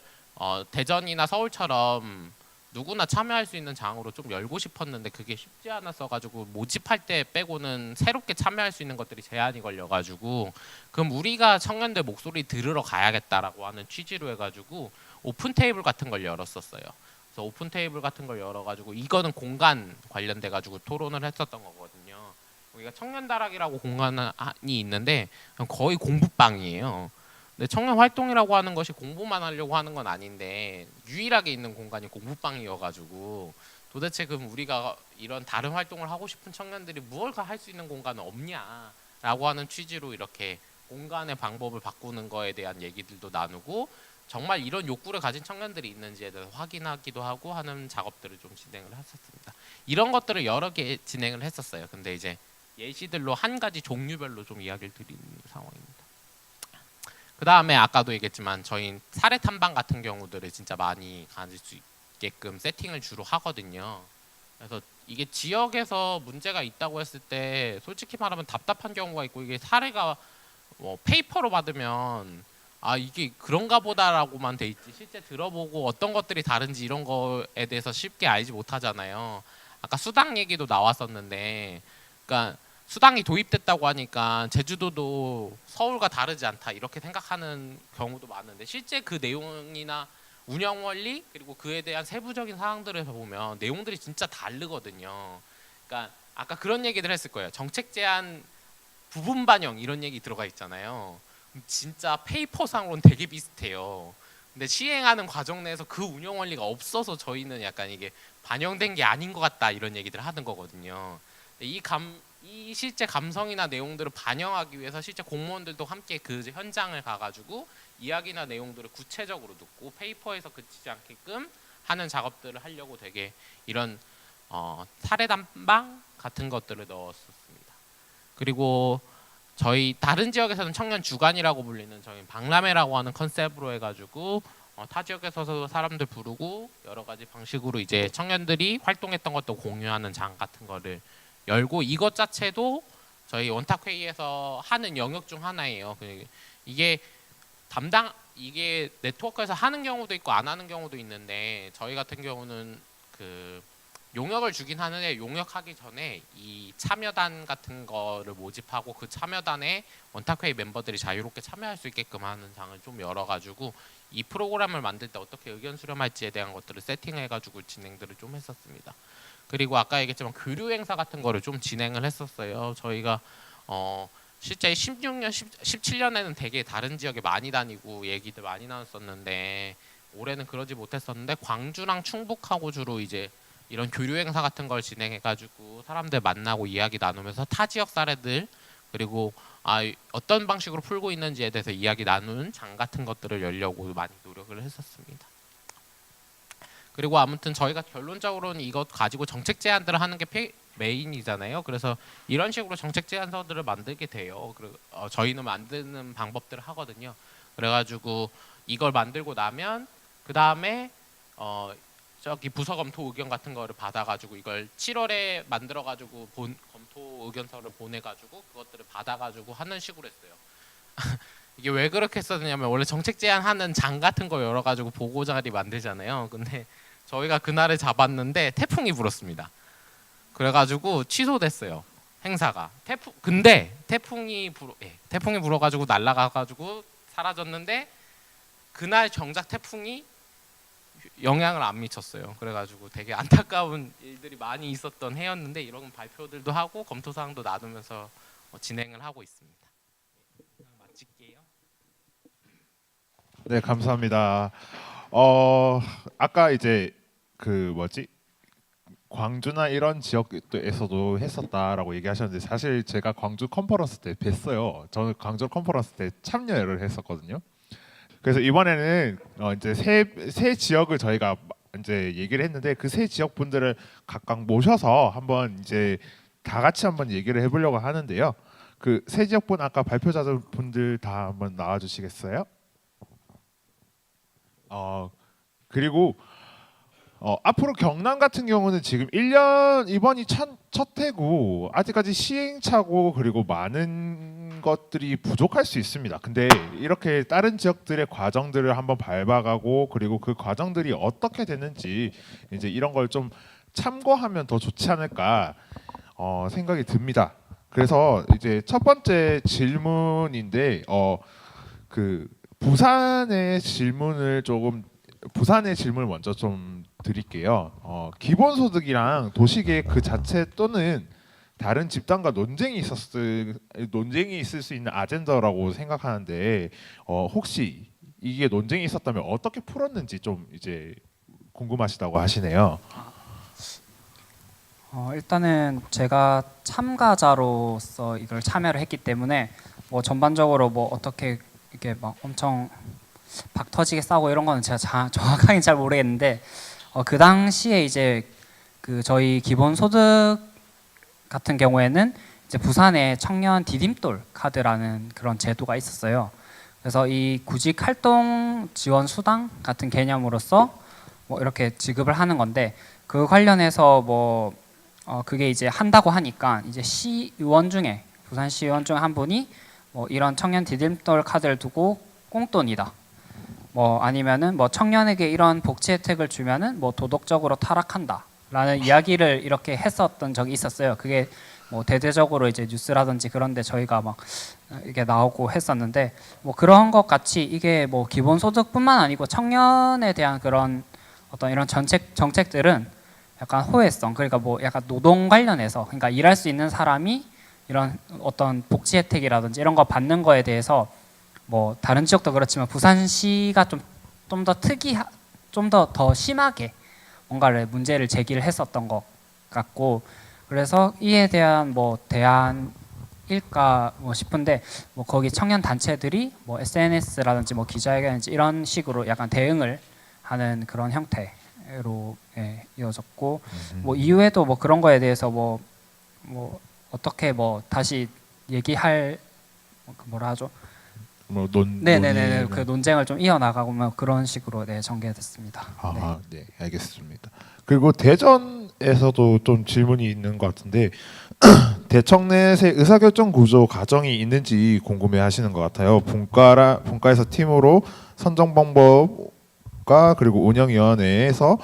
대전이나 서울처럼 누구나 참여할 수 있는 장으로 좀 열고 싶었는데 그게 쉽지 않았어가지고 모집할 때 빼고는 새롭게 참여할 수 있는 것들이 제한이 걸려가지고 그럼 우리가 청년들 목소리 들으러 가야겠다라고 하는 취지로 해가지고 오픈 테이블 같은 걸 열었었어요. 그래서 오픈 테이블 같은 걸 열어가지고 이거는 공간 관련돼가지고 토론을 했었던 거거든요. 우리가 청년다락이라고 공간이 있는데 거의 공부방이에요. 근데 청년 활동이라고 하는 것이 공부만 하려고 하는 건 아닌데 유일하게 있는 공간이 공부방이어가지고 도대체 그럼 우리가 이런 다른 활동을 하고 싶은 청년들이 무엇을 할 수 있는 공간은 없냐라고 하는 취지로 이렇게 공간의 방법을 바꾸는 거에 대한 얘기들도 나누고 정말 이런 욕구를 가진 청년들이 있는지에 대해서 확인하기도 하고 하는 작업들을 좀 진행을 했었습니다. 이런 것들을 여러 개 진행을 했었어요. 근데 이제 예시들로 한 가지 종류별로 좀 이야기를 드리는 상황입니다. 그 다음에 아까도 얘기했지만 저희 사례 탐방 같은 경우들을 진짜 많이 가질 수 있게끔 세팅을 주로 하거든요. 그래서 이게 지역에서 문제가 있다고 했을 때 솔직히 말하면 답답한 경우가 있고 이게 사례가 페이퍼로 받으면 이게 그런가 보다라고만 돼 있지 실제 들어보고 어떤 것들이 다른지 이런 거에 대해서 쉽게 알지 못하잖아요. 아까 수당 얘기도 나왔었는데 그러니까 수당이 도입됐다고 하니까 제주도도 서울과 다르지 않다 이렇게 생각하는 경우도 많은데 실제 그 내용이나 운영 원리 그리고 그에 대한 세부적인 사항들을 보면 내용들이 진짜 다르거든요. 그러니까 아까 그런 얘기들 했을 거예요. 정책 제안 부분 반영 이런 얘기 들어가 있잖아요. 진짜 페이퍼상으로는 되게 비슷해요. 근데 시행하는 과정 내에서 그 운영 원리가 없어서 저희는 약간 이게 반영된 게 아닌 것 같다 이런 얘기들을 하는 거거든요. 이 실제 감성이나 내용들을 반영하기 위해서 실제 공무원들도 함께 그 현장을 가가지고 이야기나 내용들을 구체적으로 듣고 페이퍼에서 그치지 않게끔 하는 작업들을 하려고 되게 이런 사례 담방 같은 것들을 넣었었습니다. 그리고 저희 다른 지역에서는 청년 주간이라고 불리는 저희 박람회라고 하는 컨셉으로 해가지고 타 지역에서도 사람들 부르고 여러 가지 방식으로 이제 청년들이 활동했던 것도 공유하는 장 같은 거를 열고 이것 자체도 저희 원탁 회의에서 하는 영역 중 하나예요. 이게 이게 네트워크에서 하는 경우도 있고 안 하는 경우도 있는데 저희 같은 경우는 그 용역을 주긴 하는데 용역하기 전에 이 참여단 같은 거를 모집하고 그 참여단에 원탁회의 멤버들이 자유롭게 참여할 수 있게끔 하는 장을 좀 열어가지고 이 프로그램을 만들 때 어떻게 의견 수렴할지에 대한 것들을 세팅해가지고 진행들을 좀 했었습니다. 그리고 아까 얘기했지만 교류 행사 같은 거를 좀 진행을 했었어요. 저희가 실제 16년, 17년에는 되게 다른 지역에 많이 다니고 얘기들 많이 나눴었는데 올해는 그러지 못했었는데 광주랑 충북하고 주로 이제 이런 교류 행사 같은 걸 진행해가지고 사람들 만나고 이야기 나누면서 타 지역 사례들 그리고 어떤 방식으로 풀고 있는지에 대해서 이야기 나누는 장 같은 것들을 열려고 많이 노력을 했었습니다. 그리고 아무튼 저희가 결론적으로는 이것 가지고 정책 제안들을 하는 게 메인이잖아요. 그래서 이런 식으로 정책 제안서들을 만들게 돼요. 그리고 저희는 만드는 방법들을 하거든요. 그래가지고 이걸 만들고 나면 그 다음에 저기 부서 검토 의견 같은 거를 받아가지고 이걸 7월에 만들어가지고 검토 의견서를 보내가지고 그것들을 받아가지고 하는 식으로 했어요. 이게 왜 그렇게 했었냐면 원래 정책 제안하는 장 같은 거 열어가지고 보고자리 만들잖아요. 근데 저희가 그날을 잡았는데 태풍이 불었습니다. 그래가지고 취소됐어요. 행사가. 근데 태풍이 불어가지고 날아가가지고 사라졌는데 그날 정작 태풍이 영향을 안 미쳤어요. 그래가지고 되게 안타까운 일들이 많이 있었던 해였는데 이런 발표들도 하고 검토 사항도 나누면서 진행을 하고 있습니다. 마칠게요. 네, 감사합니다. 아까 이제 그 광주나 이런 지역에서도 했었다라고 얘기하셨는데 사실 제가 광주 컨퍼런스 때 뵀어요. 저는 광주 컨퍼런스 때 참여를 했었거든요. 그래서 이번에는 이제 세 지역을 저희가 이제 얘기를 했는데 그 세 지역 분들을 각각 모셔서 한번 이제 다 같이 한번 얘기를 해보려고 하는데요. 그 세 지역 분 아까 발표자들 분들 다 한번 나와주시겠어요? 그리고 앞으로 경남 같은 경우는 지금 1년 이번이 첫 해고 아직까지 시행착오 그리고 많은 것들이 부족할 수 있습니다. 근데 이렇게 다른 지역들의 과정들을 한번 밟아가고 그리고 그 과정들이 어떻게 되는지 이제 이런 걸 좀 참고하면 더 좋지 않을까 생각이 듭니다. 그래서 이제 첫 번째 질문인데 그 부산의 질문을 먼저 좀 드릴게요. 기본소득이랑 도시계획 그 자체 또는 다른 집단과 논쟁이 있을 수 있는 아젠다라고 생각하는데 혹시 이게 논쟁이 있었다면 어떻게 풀었는지 좀 이제 궁금하시다고 하시네요. 일단은 제가 참가자로서 이걸 참여를 했기 때문에 뭐 전반적으로 뭐 어떻게 이렇게 막 엄청 박 터지게 싸우고 이런 거는 제가 정확하게 잘 모르겠는데 그 당시에 이제 그 저희 기본소득 같은 경우에는 이제 부산에 청년 디딤돌 카드라는 그런 제도가 있었어요. 그래서 이 구직 활동 지원 수당 같은 개념으로서 뭐 이렇게 지급을 하는 건데 그 관련해서 뭐 그게 이제 한다고 하니까 이제 시의원 중에 부산시의원 중에 한 분이 뭐 이런 청년 디딤돌 카드를 두고 꽁돈이다. 뭐 아니면은 뭐 청년에게 이런 복지 혜택을 주면은 뭐 도덕적으로 타락한다라는 이야기를 이렇게 했었던 적이 있었어요. 그게 뭐 대대적으로 이제 뉴스라든지 그런데 저희가 막 이게 나오고 했었는데 뭐 그런 것 같이 이게 뭐 기본소득뿐만 아니고 청년에 대한 그런 어떤 이런 정책들은 약간 호혜성 그러니까 뭐 약간 노동 관련해서 그러니까 일할 수 있는 사람이 이런 어떤 복지 혜택이라든지 이런 거 받는 거에 대해서 뭐 다른 지역도 그렇지만 부산시가 좀 좀 더 좀 더 심하게 뭔가를 문제를 제기를 했었던 것 같고, 그래서 이에 대한 뭐 대안일까 뭐 싶은데, 뭐 거기 청년 단체들이 뭐 SNS라든지 뭐 기자회견인지 이런 식으로 약간 대응을 하는 그런 형태로 이어졌고, 뭐 이후에도 뭐 그런 거에 대해서 뭐 어떻게 뭐 다시 얘기할 뭐라 하죠? 네네네, 그 논쟁을 좀 이어나가고 뭐 그런 식으로 전개됐습니다. 네, 알겠습니다. 그리고 대전에서도 좀 질문이 있는 것 같은데 대청 넷의 의사결정 구조 과정이 있는지 궁금해하시는 것 같아요. 분과에서 팀으로 선정 방법과 그리고 운영위원회에서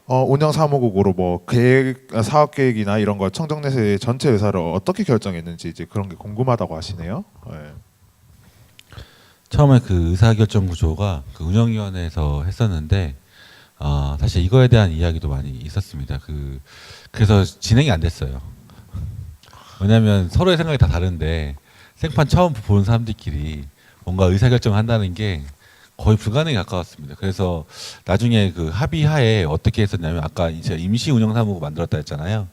운영사무국으로 뭐 사업 계획이나 이런 걸 청정넷의 전체 의사를 어떻게 결정했는지 이제 그런 게 궁금하다고 하시네요. 네. 처음에 그 의사결정 구조가 그 운영위원회에서 했었는데 사실 이거에 대한 이야기도 많이 있었습니다. 그래서 진행이 안 됐어요. 왜냐하면 서로의 생각이 다 다른데 생판 처음 보는 사람들끼리 뭔가 의사결정을 한다는 게 거의 불가능에 가까웠습니다. 그래서 나중에 그 합의하에 어떻게 했었냐면 아까 이제 임시 운영사무국 만들었다 했잖아요.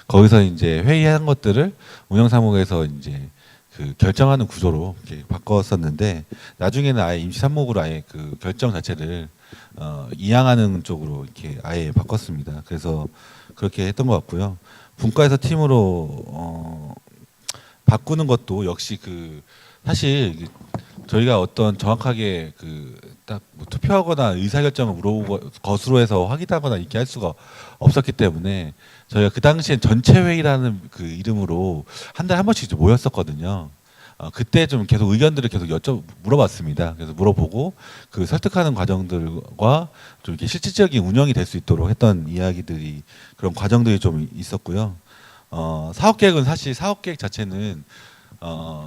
거기서 이제 회의한 것들을 운영사무국에서 이제 그 결정하는 구조로 이렇게 바꿨었는데 나중에는 아예 임시사무국으로 아예 그 결정 자체를 이양하는 쪽으로 이렇게 아예 바꿨습니다. 그래서 그렇게 했던 것 같고요. 분과에서 팀으로 바꾸는 것도 역시 사실 저희가 어떤 정확하게 딱 뭐 투표하거나 의사결정을 물어보고 것으로 해서 확인하거나 이렇게 할 수가 없었기 때문에 저희가 그 당시엔 전체 회의라는 그 이름으로 한 달에 한 번씩 이제 모였었거든요. 그때 좀 계속 의견들을 계속 물어봤습니다. 그래서 물어보고 그 설득하는 과정들과 좀 이렇게 실질적인 운영이 될 수 있도록 했던 이야기들이 그런 과정들이 좀 있었고요. 사업 계획은 사실 사업 계획 자체는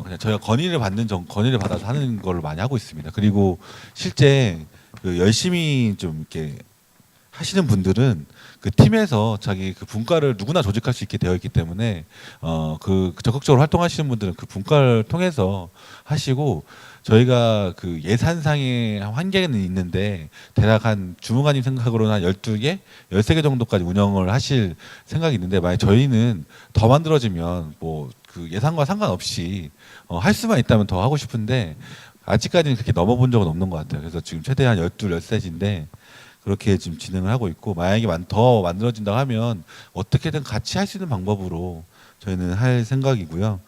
그냥 저희가 건의를 받아서 하는 걸 많이 하고 있습니다. 그리고 실제 그 열심히 좀 이렇게 하시는 분들은 그 팀에서 자기 그 분과를 누구나 조직할 수 있게 되어 있기 때문에 적극적으로 활동하시는 분들은 그 분과를 통해서 하시고 저희가 그 예산상의 한계는 있는데 대략 한 주무관님 생각으로는 한 12개, 13개 정도까지 운영을 하실 생각이 있는데 만약 저희는 더 만들어지면 뭐 그 예산과 상관없이 할 수만 있다면 더 하고 싶은데 아직까지는 그렇게 넘어본 적은 없는 것 같아요. 그래서 지금 최대한 12, 13인데 그렇게 지금 진행을 하고 있고 만약에 더 만들어진다고 하면 어떻게든 같이 할 수 있는 방법으로 저희는 할 생각이고요.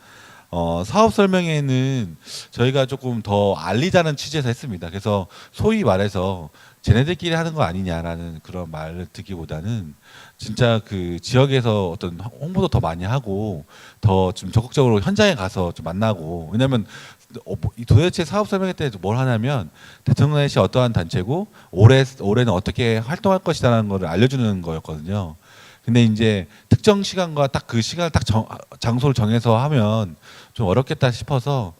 사업 설명회는 저희가 조금 더 알리자는 취지에서 했습니다. 그래서 소위 말해서 쟤네들끼리 하는 거 아니냐라는 그런 말을 듣기보다는 진짜 그 지역에서 어떤 홍보도 더 많이 하고 더 좀 적극적으로 현장에 가서 좀 만나고 왜냐하면 도대체 사업 설명회 때 뭘 하냐면 대청넷이 어떠한 단체고 올해는 어떻게 활동할 것이라는 걸 알려주는 거였거든요. 근데 이제 특정 시간과 딱 그 시간을 장소를 정해서 하면 좀 어렵겠다 싶어서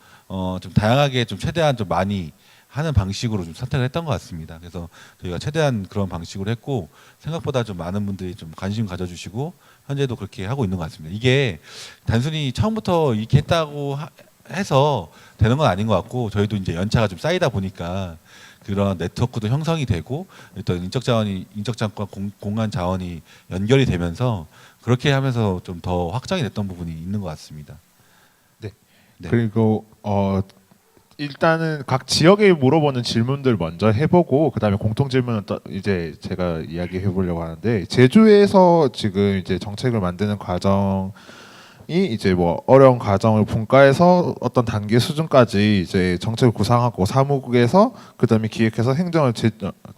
좀 다양하게 좀 최대한 좀 많이 하는 방식으로 좀 선택을 했던 것 같습니다. 그래서 저희가 최대한 그런 방식으로 했고 생각보다 좀 많은 분들이 좀 관심 가져주시고 현재도 그렇게 하고 있는 것 같습니다. 이게 단순히 처음부터 이렇게 했다고 해서 되는 건 아닌 것 같고 저희도 이제 연차가 좀 쌓이다 보니까 그런 네트워크도 형성이 되고 어떤 인적자원과 공간 자원이 연결이 되면서 그렇게 하면서 좀 더 확장이 됐던 부분이 있는 것 같습니다. 네. 네. 그리고 일단은 각 지역에 물어보는 질문들 먼저 해보고 그다음에 공통 질문은 또 이제 제가 이야기해 보려고 하는데 제주에서 지금 이제 정책을 만드는 과정이 이제 뭐 어려운 과정을 분과해서 어떤 단계 수준까지 이제 정책을 구상하고 사무국에서 그다음에 기획해서 행정을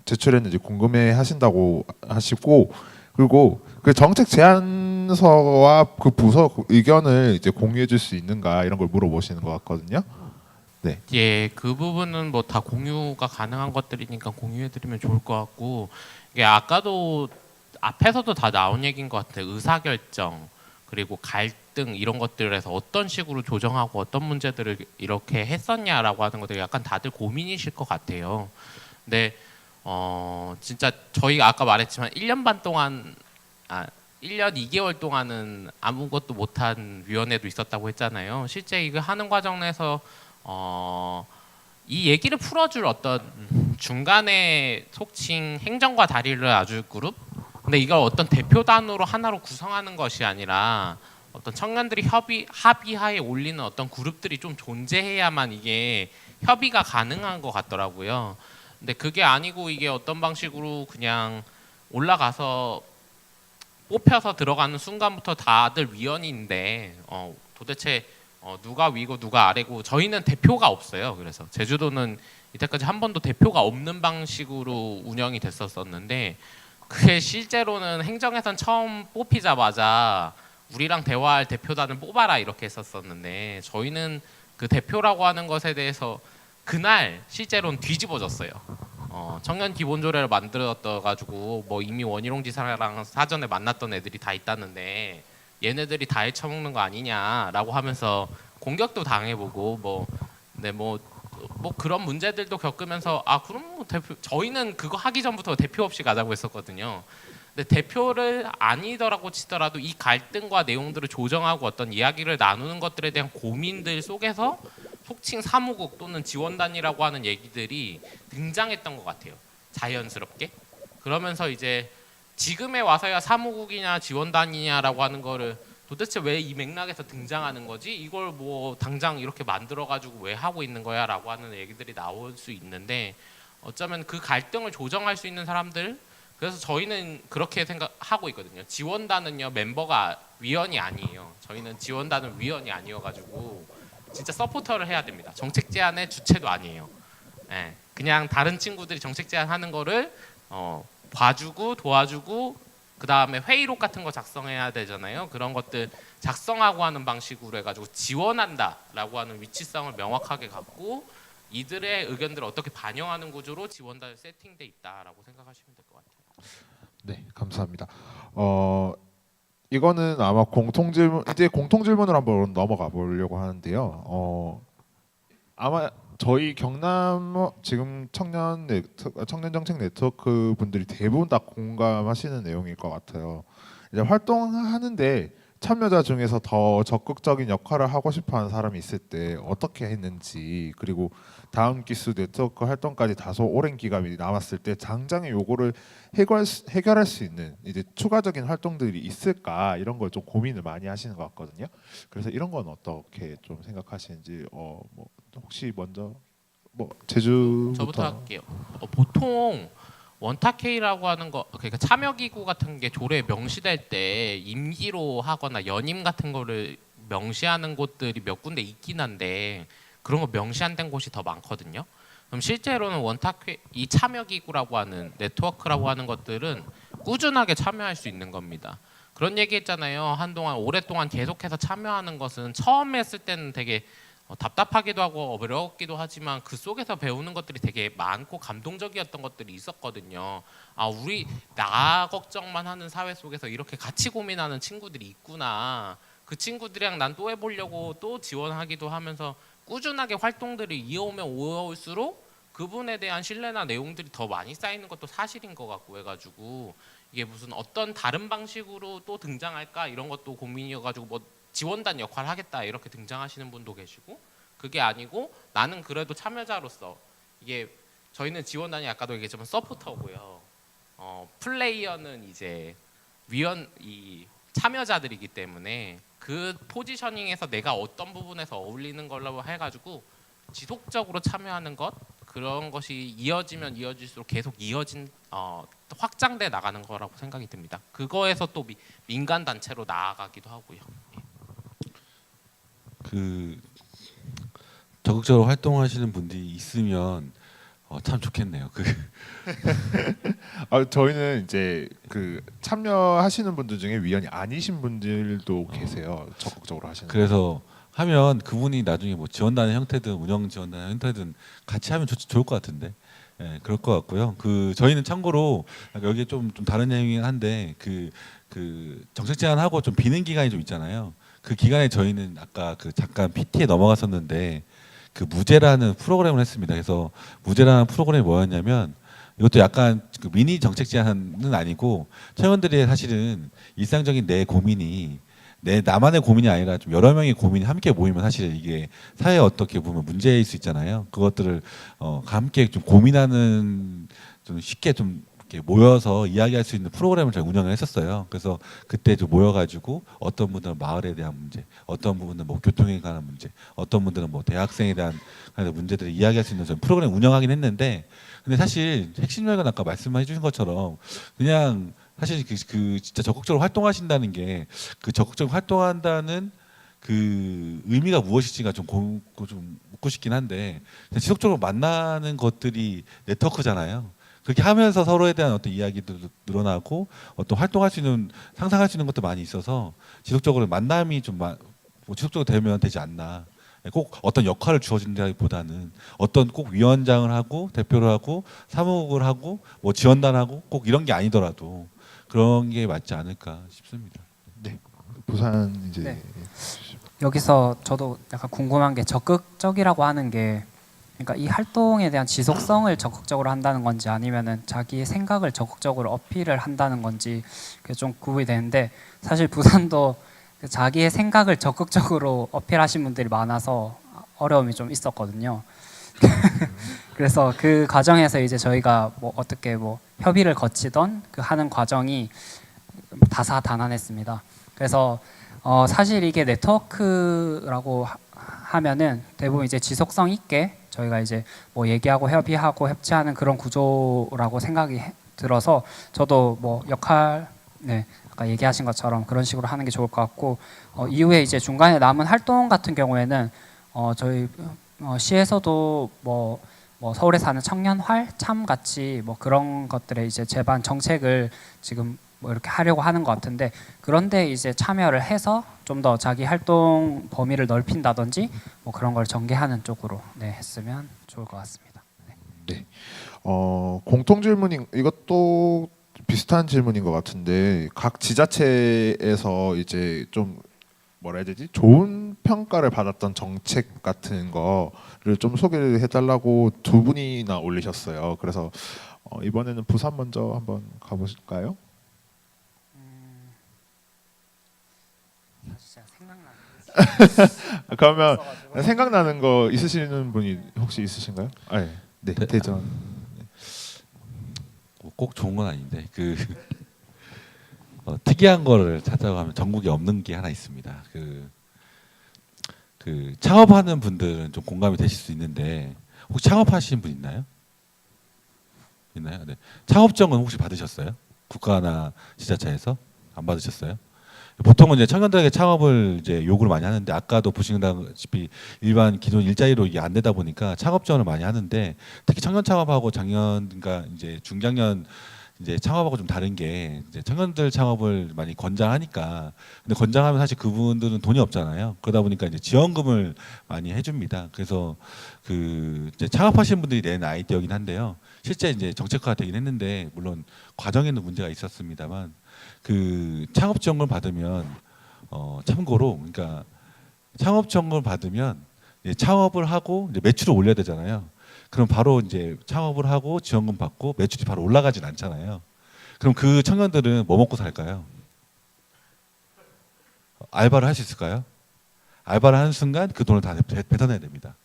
제출했는지 궁금해 하신다고 하시고 그리고 그 정책 제안서와 그 부서 의견을 이제 공유해 줄 수 있는가 이런 걸 물어보시는 것 같거든요. 네. 예, 그 부분은 뭐 다 공유가 가능한 것들이니까 공유해드리면 좋을 것 같고 이게 아까도 앞에서도 다 나온 얘기인 것 같아요. 의사결정 그리고 갈등 이런 것들에서 어떤 식으로 조정하고 어떤 문제들을 이렇게 했었냐라고 하는 것들이 약간 다들 고민이실 것 같아요. 근데 진짜 저희가 아까 말했지만 1년 반 동안 1년 2개월 동안은 아무것도 못한 위원회도 있었다고 했잖아요. 실제 이거 하는 과정에서 이 얘기를 풀어줄 어떤 중간에 속칭 행정과 다리를 놔줄 그룹. 근데 이걸 어떤 대표단으로 하나로 구성하는 것이 아니라 어떤 청년들이 합의하에 올리는 어떤 그룹들이 좀 존재해야만 이게 협의가 가능한 것 같더라고요. 근데 그게 아니고 이게 어떤 방식으로 그냥 올라가서 뽑혀서 들어가는 순간부터 다들 위원인데 도대체 누가 위고 누가 아래고 저희는 대표가 없어요. 그래서 제주도는 이때까지 한 번도 대표가 없는 방식으로 운영이 됐었었는데 그게 실제로는 행정에선 처음 뽑히자마자 우리랑 대화할 대표단을 뽑아라 이렇게 했었었는데 저희는 그 대표라고 하는 것에 대해서 그날 실제로는 뒤집어졌어요. 청년 기본조례를 만들었다 가지고 뭐 이미 원희룡 지사랑 사전에 만났던 애들이 다 있다는데 얘네들이 다 해쳐먹는 거 아니냐라고 하면서 공격도 당해보고 뭐 그런 문제들도 겪으면서 그럼 뭐 대표 저희는 그거 하기 전부터 대표 없이 가자고 했었거든요. 근데 대표를 아니더라고 치더라도 이 갈등과 내용들을 조정하고 어떤 이야기를 나누는 것들에 대한 고민들 속에서 속칭 사무국 또는 지원단이라고 하는 얘기들이 등장했던 것 같아요. 자연스럽게. 그러면서 이제 지금에 와서야 사무국이냐 지원단이냐라고 하는 거를 도대체 왜 이 맥락에서 등장하는 거지? 이걸 뭐 당장 이렇게 만들어 가지고 왜 하고 있는 거야라고 하는 얘기들이 나올 수 있는데 어쩌면 그 갈등을 조정할 수 있는 사람들 그래서 저희는 그렇게 생각하고 있거든요. 지원단은요 멤버가 위원이 아니에요. 저희는 지원단은 위원이 아니어가지고 진짜 서포터를 해야 됩니다. 정책 제안의 주체도 아니에요. 네, 그냥 다른 친구들이 정책 제안하는 거를 봐주고 도와주고 그 다음에 회의록 같은 거 작성해야 되잖아요. 그런 것들 작성하고 하는 방식으로 해가지고 지원한다라고 하는 위치성을 명확하게 갖고 이들의 의견들을 어떻게 반영하는 구조로 지원단이 세팅돼 있다라고 생각하시면 될 것 같아요. 네, 감사합니다. 이거는 아마 공통 질문을 한번 넘어가 보려고 하는데요. 아마 저희 경남 지금 청년 정책 네트워크 분들이 대부분 다 공감하시는 내용일 것 같아요. 이제 활동하는데 참여자 중에서 더 적극적인 역할을 하고 싶어하는 사람이 있을 때 어떻게 했는지 그리고 다음 기수 네트워크 활동까지 다소 오랜 기간이 남았을 때 당장의 요구를 해결할 수 있는 이제 추가적인 활동들이 있을까 이런 걸 좀 고민을 많이 하시는 것 같거든요. 그래서 이런 건 어떻게 좀 생각하시는지 뭐 혹시 먼저 제주부터 저부터 할게요. 보통 원탁회의라고 하는 거 그러니까 참여기구 같은 게 조례에 명시될 때 임기로 하거나 연임 같은 거를 명시하는 곳들이 몇 군데 있긴 한데 그런 거 명시 안 된 곳이 더 많거든요. 그럼 실제로는 이 참여기구라고 하는 네트워크라고 하는 것들은 꾸준하게 참여할 수 있는 겁니다. 그런 얘기 했잖아요. 한동안 오랫동안 계속해서 참여하는 것은 처음 했을 때는 되게 답답하기도 하고 어렵기도 하지만 그 속에서 배우는 것들이 되게 많고 감동적이었던 것들이 있었거든요. 우리 나 걱정만 하는 사회 속에서 이렇게 같이 고민하는 친구들이 있구나. 그 친구들이랑 난 또 해보려고 또 지원하기도 하면서 꾸준하게 활동들이 이어올수록 그분에 대한 신뢰나 내용들이 더 많이 쌓이는 것도 사실인 것 같고 해가지고 이게 무슨 어떤 다른 방식으로 또 등장할까 이런 것도 고민이어가지고 지원단 역할 하겠다 이렇게 등장하시는 분도 계시고 그게 아니고 나는 그래도 참여자로서 이게 저희는 지원단이 아까도 얘기했지만 서포터고요. 플레이어는 이제 이 참여자들이기 때문에 그 포지셔닝에서 내가 어떤 부분에서 어울리는 걸로 해가지고 지속적으로 참여하는 것 그런 것이 이어지면 이어질수록 계속 확장돼 나가는 거라고 생각이 듭니다. 그거에서 또 민간 단체로 나아가기도 하고요. 적극적으로 활동하시는 분들이 있으면 참 좋겠네요. 저희는 이제 참여하시는 분들 중에 위원이 아니신 분들도 계세요. 적극적으로 하시는. 그래서 하면 그분이 나중에 뭐 지원단의 형태든 운영 지원단의 형태든 같이 하면 좋을 것 같은데. 예, 그럴 것 같고요. 저희는 참고로 여기 좀 다른 내용이긴 한데 그 정책 제안하고 좀 비는 기간이 좀 있잖아요. 그 기간에 저희는 아까 잠깐 PT에 넘어갔었는데 그 무제라는 프로그램을 했습니다. 그래서 무제라는 프로그램이 뭐였냐면 이것도 약간 미니 정책 제안은 아니고 청년들의 사실은 일상적인 내 고민이 내 나만의 고민이 아니라 좀 여러 명의 고민이 함께 모이면 사실 이게 사회에 어떻게 보면 문제일 수 있잖아요. 그것들을 함께 좀 고민하는 좀 쉽게 좀 이렇게 모여서 이야기할 수 있는 프로그램을 저희 운영을 했었어요. 그래서 그때 좀 모여가지고 어떤 분들은 마을에 대한 문제, 어떤 분들은 뭐 교통에 관한 문제, 어떤 분들은 뭐 대학생에 대한 문제들을 이야기할 수 있는 저희 프로그램 운영하긴 했는데, 근데 사실 핵심 요약은 아까 말씀해 주신 것처럼 그냥 사실 그 진짜 적극적으로 활동하신다는 게 그 적극적으로 활동한다는 그 의미가 무엇인지가 좀 묻고 싶긴 한데, 지속적으로 만나는 것들이 네트워크잖아요. 그렇게 하면서 서로에 대한 어떤 이야기들도 늘어나고 어떤 활동할 수 있는 상상할 수 있는 것도 많이 있어서 지속적으로 만남이 좀 뭐 지속적으로 되면 되지 않나. 꼭 어떤 역할을 주어진다기보다는 어떤 꼭 위원장을 하고 대표를 하고 사무국을 하고 뭐 지원단하고 꼭 이런 게 아니더라도 그런 게 맞지 않을까 싶습니다. 부산 이제 네. 여기서 저도 약간 궁금한 게 적극적이라고 하는 게 그러니까 이 활동에 대한 지속성을 적극적으로 한다는 건지 아니면은 자기의 생각을 적극적으로 어필을 한다는 건지 그게 좀 구분이 되는데 사실 부산도 그 자기의 생각을 적극적으로 어필하신 분들이 많아서 어려움이 좀 있었거든요. 그래서 그 과정에서 이제 저희가 뭐 어떻게 뭐 협의를 거치던 그 하는 과정이 다사다난했습니다. 그래서 사실 이게 네트워크라고 하면은 대부분 이제 지속성 있게 저희가 이제 뭐 얘기하고 협의하고 협치하는 그런 구조라고 생각이 들어서 저도 뭐 역할 아까 얘기하신 것처럼 그런 식으로 하는 게 좋을 것 같고 이후에 이제 중간에 남은 활동 같은 경우에는 저희 시에서도 뭐 서울에 사는 청년활 참 같이 뭐 그런 것들의 이제 제반 정책을 지금 뭐 이렇게 하려고 하는 것 같은데 그런데 이제 참여를 해서 좀 더 자기 활동 범위를 넓힌다든지 뭐 그런 걸 전개하는 쪽으로 했으면 좋을 것 같습니다. 공통 질문인 이것도 비슷한 질문인 것 같은데 각 지자체에서 이제 좀 뭐라 해야 되지? 좋은 평가를 받았던 정책 같은 거를 좀 소개를 해달라고 두 분이나 올리셨어요. 그래서 이번에는 부산 먼저 한번 가보실까요? 진짜 생각나는 그러면 생각나는 거 있으시는 분이 혹시 있으신가요? 네, 네. 대전. 꼭 좋은 건 아닌데 특이한 거를 찾아가면 전국에 없는 게 하나 있습니다. 그 창업하는 분들은 좀 공감이 되실 수 있는데 혹시 창업하시는 분 있나요? 있나요? 네. 창업정은 혹시 받으셨어요? 국가나 지자체에서 안 받으셨어요? 보통은 이제 청년들에게 창업을 이제 요구를 많이 하는데 아까도 보시다시피 일반 기존 일자리로 이게 안 되다 보니까 창업 지원을 많이 하는데 특히 청년 창업하고 작년 그러니까 이제 중장년 이제 창업하고 좀 다른 게 이제 청년들 창업을 많이 권장하니까 근데 권장하면 사실 그분들은 돈이 없잖아요. 그러다 보니까 이제 지원금을 많이 해줍니다. 그래서 그 이제 창업하시는 분들이 낸 아이디어긴 한데요. 실제 이제 정책화가 되긴 했는데 물론 과정에는 문제가 있었습니다만 그 창업 지원금을 받으면 참고로 그러니까 창업 지원금을 받으면 이제 창업을 하고 이제 매출을 올려야 되잖아요. 그럼 바로 이제 창업을 하고 지원금 받고 매출이 바로 올라가진 않잖아요. 그럼 그 청년들은 뭐 먹고 살까요? 알바를 할 수 있을까요? 알바를 하는 순간 그 돈을 다 뱉어내야 됩니다.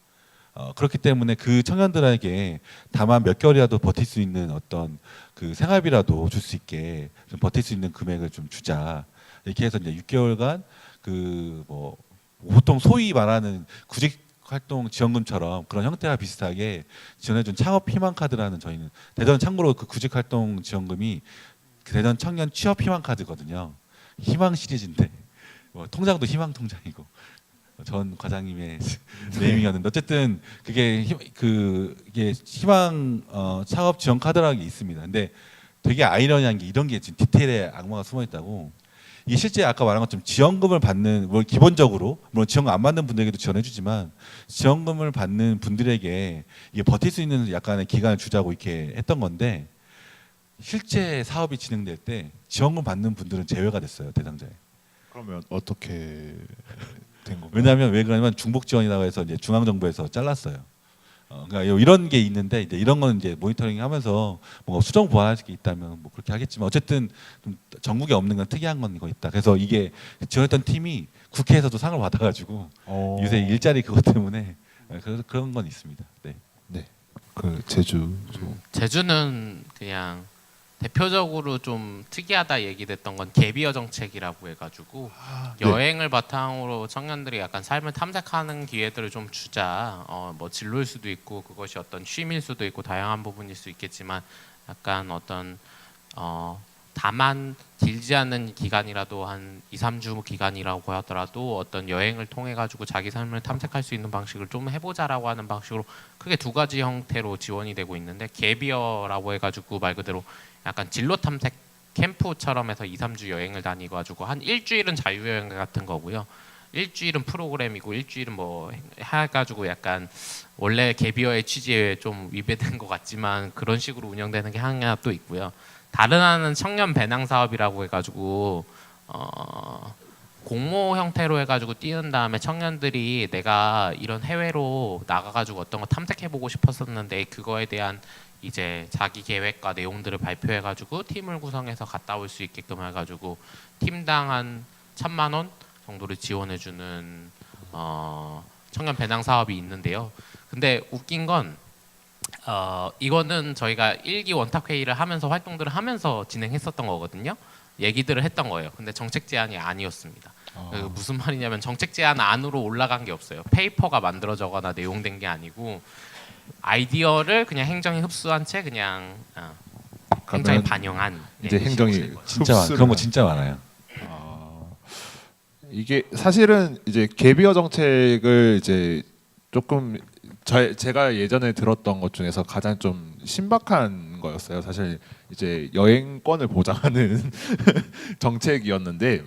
그렇기 때문에 그 청년들에게 다만 몇 개월이라도 버틸 수 있는 어떤 그 생활비라도 줄 수 있게 좀 버틸 수 있는 금액을 좀 주자. 이렇게 해서 이제 6개월간 그 뭐 보통 소위 말하는 구직 활동 지원금처럼 그런 형태와 비슷하게 지원해준 창업 희망 카드라는 저희는 대전 참고로 그 구직 활동 지원금이 그 대전 청년 취업 희망 카드거든요. 희망 시리즈인데 뭐 통장도 희망 통장이고 전 과장님의 네이밍이었는데 어쨌든 그게 희망 창업 지원 카드라는 게 있습니다. 근데 되게 아이러니한 게 이런 게 지금 디테일에 악마가 숨어 있다고. 이게 실제 아까 말한 것처럼 지원금을 받는 뭐 기본적으로 물론 지원금 안 받는 분들에게도 지원해주지만 지원금을 받는 분들에게 이게 버틸 수 있는 약간의 기간을 주자고 이렇게 했던 건데 실제 사업이 진행될 때 지원금 받는 분들은 제외가 됐어요 대상자에. 그러면 어떻게 된 건가요? 왜냐하면 왜 그러냐면 중복 지원이라고 해서 이제 중앙정부에서 잘랐어요. 그러니까 이런 게 있는데 이제 이런 건 이제 모니터링하면서 뭔가 수정 보완할 게 있다면 뭐 그렇게 하겠지만 어쨌든 좀 전국에 없는 건 특이한 건 이거 있다. 그래서 이게 지원했던 팀이 국회에서도 상을 받아가지고 요새 일자리 그것 때문에 그래서 그런 건 있습니다. 네. 그 제주 제주는 그냥 대표적으로 좀 특이하다 얘기됐던 건 개비어 정책이라고 해가지고 네. 여행을 바탕으로 청년들이 약간 삶을 탐색하는 기회들을 좀 주자. 뭐 진로일 수도 있고 그것이 어떤 취미일 수도 있고 다양한 부분일 수 있겠지만 약간 어떤 다만 길지 않은 기간이라도 한 2, 3주 기간이라고 하더라도 어떤 여행을 통해 가지고 자기 삶을 탐색할 수 있는 방식을 좀 해보자라고 하는 방식으로 크게 두 가지 형태로 지원이 되고 있는데 개비어라고 해가지고 말 그대로 약간 진로 탐색 캠프처럼 해서 2, 3주 여행을 다니고 가지고 한 일주일은 자유여행 같은 거고요. 일주일은 프로그램이고 일주일은 뭐 해가지고 약간 원래 개비어의 취지에 좀 위배된 것 같지만 그런 식으로 운영되는 게 하나 또 있고요. 다른 하나는 청년 배낭 사업이라고 해가지고 공모 형태로 해가지고 띄운 다음에 청년들이 내가 이런 해외로 나가가지고 어떤 거 탐색해보고 싶었었는데 그거에 대한 이제 자기 계획과 내용들을 발표해가지고 팀을 구성해서 갔다 올 수 있게끔 해가지고 팀당 한 1,000만 원 정도를 지원해주는 청년 배낭 사업이 있는데요. 근데 웃긴 건 이거는 저희가 1기 원탁 회의를 하면서 활동들을 하면서 진행했었던 거거든요. 얘기들을 했던 거예요. 근데 정책 제안이 아니었습니다. 무슨 말이냐면 정책 제안 안으로 올라간 게 없어요. 페이퍼가 만들어져거나 내용된 게 아니고 아이디어를 그냥 행정이 흡수한 채 그냥 행정이 반영한 이제 행정이 진짜 그런 거 진짜 많아요. 이게 사실은 이제 개비어 정책을 이제 조금 제가 예전에 들었던 것 중에서 가장 좀 신박한 거였어요. 사실 이제 여행권을 보장하는 정책이었는데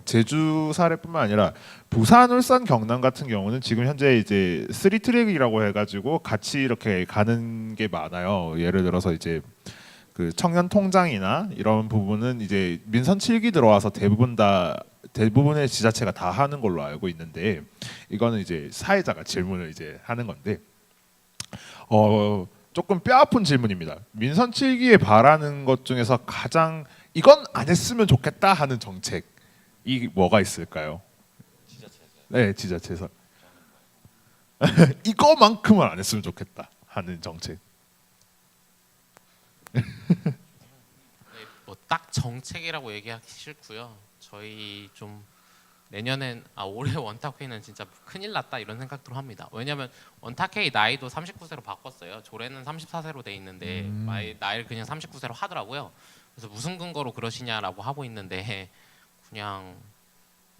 제주 사례뿐만 아니라 부산, 울산, 경남 같은 경우는 지금 현재 이제 3트랙이라고 해가지고 같이 이렇게 가는 게 많아요. 예를 들어서 이제 그 청년 통장이나 이런 부분은 이제 민선 7기 들어와서 대부분의 지자체가 다 하는 걸로 알고 있는데 이거는 이제 사회자가 질문을 이제 하는 건데 조금 뼈아픈 질문입니다. 민선 7기에 바라는 것 중에서 가장 이건 안 했으면 좋겠다 하는 정책이 뭐가 있을까요? 네, 지자체에서 이거만큼은 안 했으면 좋겠다 하는 정책. 뭐 딱 정책이라고 얘기하기 싫고요. 저희 좀 내년엔 올해 원탁회의는 진짜 큰일 났다 이런 생각도 합니다. 왜냐하면 원탁회의 나이도 39세로 바꿨어요. 조례는 34세로 돼 있는데 나이를 그냥 39세로 하더라고요. 그래서 무슨 근거로 그러시냐라고 하고 있는데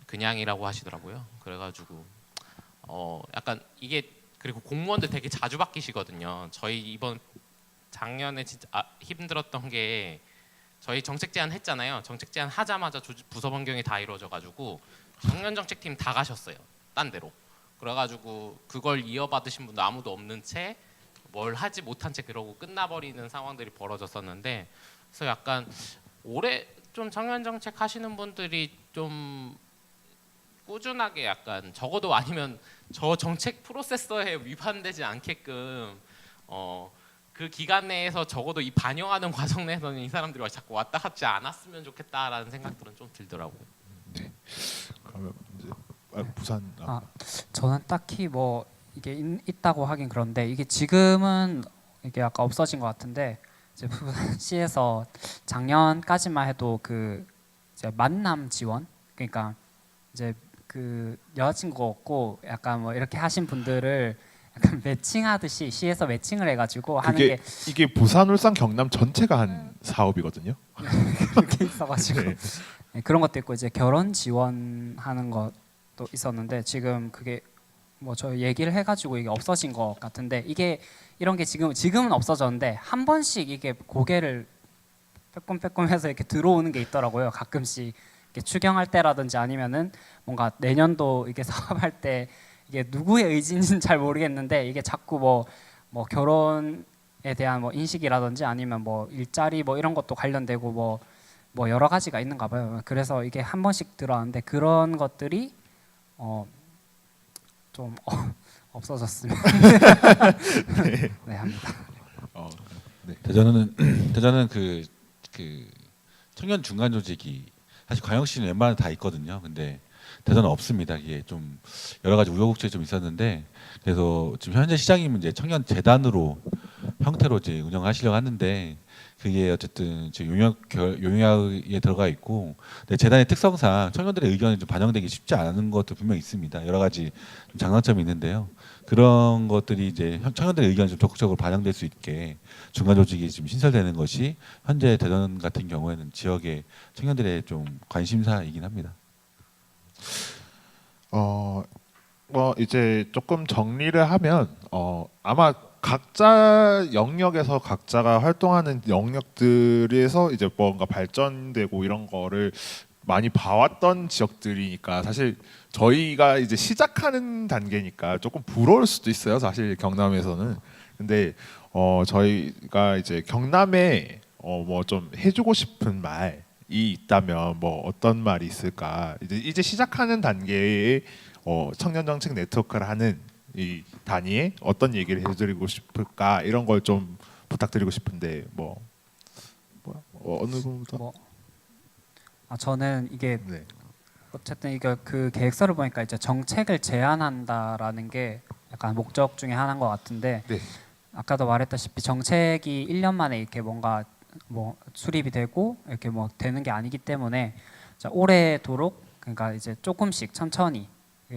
그냥이라고 하시더라고요. 그래가지고 약간 이게 그리고 공무원들 되게 자주 바뀌시거든요. 저희 이번 작년에 진짜 힘들었던 게 저희 정책 제안 했잖아요. 정책 제안 하자마자 부서 변경이 다 이루어져가지고 청년 정책팀 다 가셨어요. 딴 데로. 그래가지고 그걸 이어받으신 분도 아무도 없는 채 뭘 하지 못한 채 그러고 끝나버리는 상황들이 벌어졌었는데 그래서 약간 올해 좀 청년 정책 하시는 분들이 좀 꾸준하게 약간 적어도 아니면 저 정책 프로세서에 위반되지 않게끔 그 기간 내에서 적어도 이 반영하는 과정 내에서는 이 사람들이 자꾸 왔다 갔지 않았으면 좋겠다라는 생각들은 좀 들더라고요. 네. 그러면 이제 부산 저는 딱히 뭐 이게 있다고 하긴 그런데 이게 지금은 이게 아까 없어진 것 같은데 이제 부산시에서 작년까지만 해도 그 이제 만남 지원 그러니까 이제 그 여자친구가 없고 약간 뭐 이렇게 하신 분들을 약간 매칭하듯이 시에서 매칭을 해가지고 하는 게 이게 부산, 울산, 경남 전체가 한 사업이거든요. 그렇게 있어가지고 네. 네, 그런 것도 있고 이제 결혼 지원하는 것도 있었는데 지금 그게 뭐 저 얘기를 해가지고 이게 없어진 것 같은데 이게 이런 게 지금은 없어졌는데 한 번씩 이게 고개를 빼꼼빼꼼해서 이렇게 들어오는 게 있더라고요. 가끔씩 이렇게 추경할 때라든지 아니면은 뭔가 내년도 이게 사업할 때 이게 누구의 의지인지는 잘 모르겠는데 이게 자꾸 뭐 결혼에 대한 뭐 인식이라든지 아니면 뭐 일자리 뭐 이런 것도 관련되고 뭐 여러 가지가 있는가 봐요. 그래서 이게 한 번씩 들어왔는데 그런 것들이 좀 없어졌으면 네 합니다. 어, 네. 대전은 대전은 그 청년 중간 조직이 사실 광역시는 웬만하면 다 있거든요. 근데 대전은 없습니다. 이게 좀 여러 가지 우여곡절이 좀 있었는데 그래서 지금 현재 시장님은 이제 청년 재단으로 형태로 이제 운영하시려고 하는데 그게 어쨌든 지금 용역에 들어가 있고 근데 재단의 특성상 청년들의 의견이 좀 반영되기 쉽지 않은 것도 분명히 있습니다. 여러 가지 좀 장단점이 있는데요. 그런 것들이 이제 청년들의 의견이 좀 적극적으로 반영될 수 있게 중간 조직이 지금 신설되는 것이 현재 대전 같은 경우에는 지역의 청년들의 좀 관심사이긴 합니다. 뭐 이제 조금 정리를 하면 아마 각자 영역에서 각자가 활동하는 영역들에서 이제 뭔가 발전되고 이런 거를 많이 봐왔던 지역들이니까 사실 저희가 이제 시작하는 단계니까 조금 부러울 수도 있어요. 사실 경남에서는. 근데 저희가 이제 경남에 뭐 좀 해주고 싶은 말이 있다면 뭐 어떤 말이 있을까? 이제 시작하는 단계에 청년 정책 네트워크를 하는 이 단위에 어떤 얘기를 해드리고 싶을까 이런 걸 좀 부탁드리고 싶은데 어느 분부터? 뭐 저는 이게 네. 어쨌든 이거 그 계획서를 보니까 이제 정책을 제안한다라는 게 약간 목적 중에 하나인 것 같은데 네. 아까도 말했다시피 정책이 1년 만에 이렇게 뭔가 뭐 수립이 되고 이렇게 뭐 되는 게 아니기 때문에 오래도록 그러니까 이제 조금씩 천천히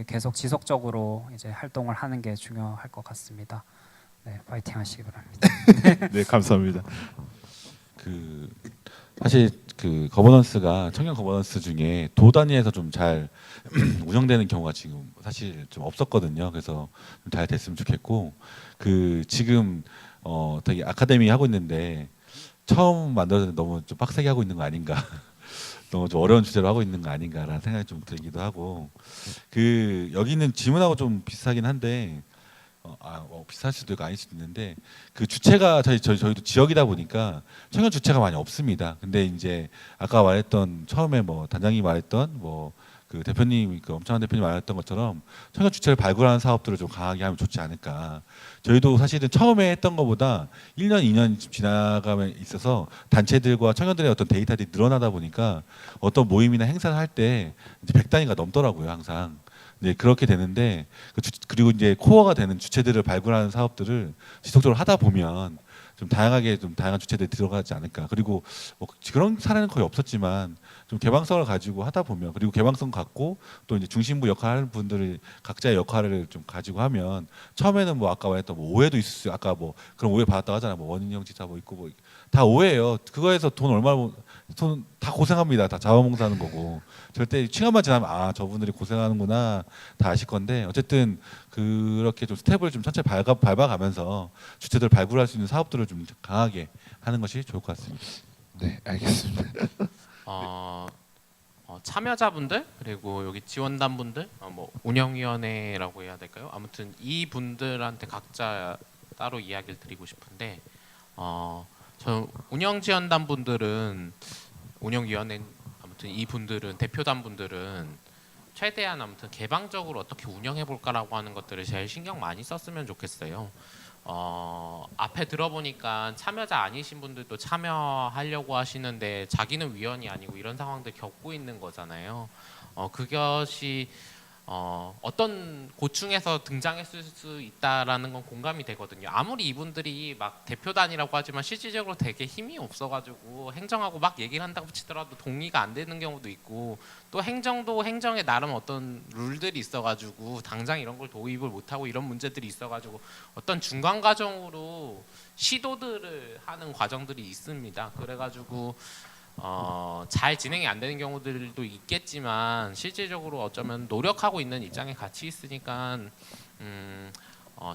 계속 지속적으로 이제 활동을 하는 게 중요할 것 같습니다. 네, 파이팅 하시기 바랍니다. 네, 감사합니다. 그 사실 그 거버넌스가 청년 거버넌스 중에 도 단위에서 좀 잘 운영되는 경우가 지금 사실 좀 없었거든요. 그래서 좀 잘 됐으면 좋겠고 그 지금 되게 아카데미 하고 있는데 처음 만들어서 너무 좀 빡세게 하고 있는 거 아닌가. 너무 좀 어려운 주제로 하고 있는 거 아닌가라는 생각이 좀 들기도 하고 그 여기는 질문하고 좀 비슷하긴 한데 비슷할 수도 있고 아닐 수도 있는데 그 주체가 저희도 지역이다 보니까 청년 주체가 많이 없습니다. 근데 이제 아까 말했던 처음에 뭐 단장이 말했던 뭐 그 대표님 그 엄청난 대표님 말했던 것처럼 청년 주체를 발굴하는 사업들을 좀 강하게 하면 좋지 않을까. 저희도 사실은 처음에 했던 것보다 1년, 2년 지나가면 있어서 단체들과 청년들의 어떤 데이터들이 늘어나다 보니까 어떤 모임이나 행사를 할 때 이제 100단위가 넘더라고요, 항상. 네, 그렇게 되는데 그리고 이제 코어가 되는 주체들을 발굴하는 사업들을 지속적으로 하다 보면 좀 다양하게 좀 다양한 주체들이 들어가지 않을까. 그리고 뭐 그런 사례는 거의 없었지만 좀 개방성을 가지고 하다 보면 그리고 개방성 갖고 또 이제 중심부 역할을 하는 분들이 각자의 역할을 좀 가지고 하면 처음에는 뭐 아까 말했던 뭐 오해도 있을 수 아까 뭐 그런 오해 받았다고 하잖아요. 뭐 원인형 지사 뭐 있고 뭐 다 오해예요. 그거에서 돈 얼마 돈 다 고생합니다. 다 자원봉사하는 거고 절대 시간만 지나면 아 저분들이 고생하는구나 다 아실 건데 어쨌든 그렇게 좀 스텝을 좀 천천히 밟아가면서 주체들 발굴할 수 있는 사업들을 좀 강하게 하는 것이 좋을 것 같습니다. 네, 알겠습니다. 참여자분들 그리고 여기 지원단분들 뭐 운영위원회라고 해야 될까요? 아무튼 이 분들한테 각자 따로 이야기를 드리고 싶은데 저 운영지원단분들은 운영위원회 아무튼 이 분들은 대표단분들은 최대한 아무튼 개방적으로 어떻게 운영해 볼까라고 하는 것들을 제일 신경 많이 썼으면 좋겠어요. 앞에 들어보니까 참여자 아니신 분들도 참여하려고 하시는데 자기는 위원이 아니고 이런 상황들 겪고 있는 거잖아요. 그것이 어떤 고충에서 등장했을 수 있다라는 건 공감이 되거든요. 아무리 이분들이 막 대표단이라고 하지만 실질적으로 되게 힘이 없어가지고 행정하고 막 얘기를 한다고 치더라도 동의가 안 되는 경우도 있고 또 행정도 행정에 나름 어떤 룰들이 있어가지고 당장 이런 걸 도입을 못하고 이런 문제들이 있어가지고 어떤 중간 과정으로 시도들을 하는 과정들이 있습니다. 그래가지고 잘 진행이 안 되는 경우들도 있겠지만 실질적으로 어쩌면 노력하고 있는 입장에 같이 있으니까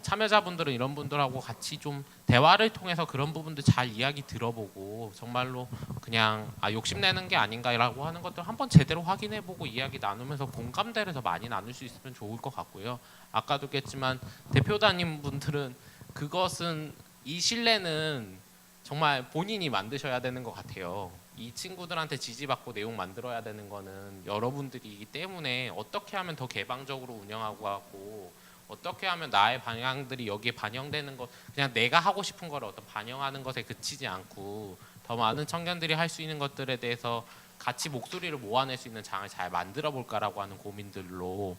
참여자분들은 이런 분들하고 같이 좀 대화를 통해서 그런 부분들 잘 이야기 들어보고 정말로 그냥 욕심내는 게 아닌가라고 하는 것들 한번 제대로 확인해보고 이야기 나누면서 공감대를 더 많이 나눌 수 있으면 좋을 것 같고요. 아까도 했지만 대표단님 분들은 그것은 이 신뢰는 정말 본인이 만드셔야 되는 것 같아요. 이 친구들한테 지지받고 내용 만들어야 되는 거는 여러분들이기 때문에 어떻게 하면 더 개방적으로 운영하고 하고 어떻게 하면 나의 방향들이 여기에 반영되는 것, 그냥 내가 하고 싶은 거를 어떤 반영하는 것에 그치지 않고 더 많은 청년들이 할 수 있는 것들에 대해서 같이 목소리를 모아낼 수 있는 장을 잘 만들어 볼까라고 하는 고민들로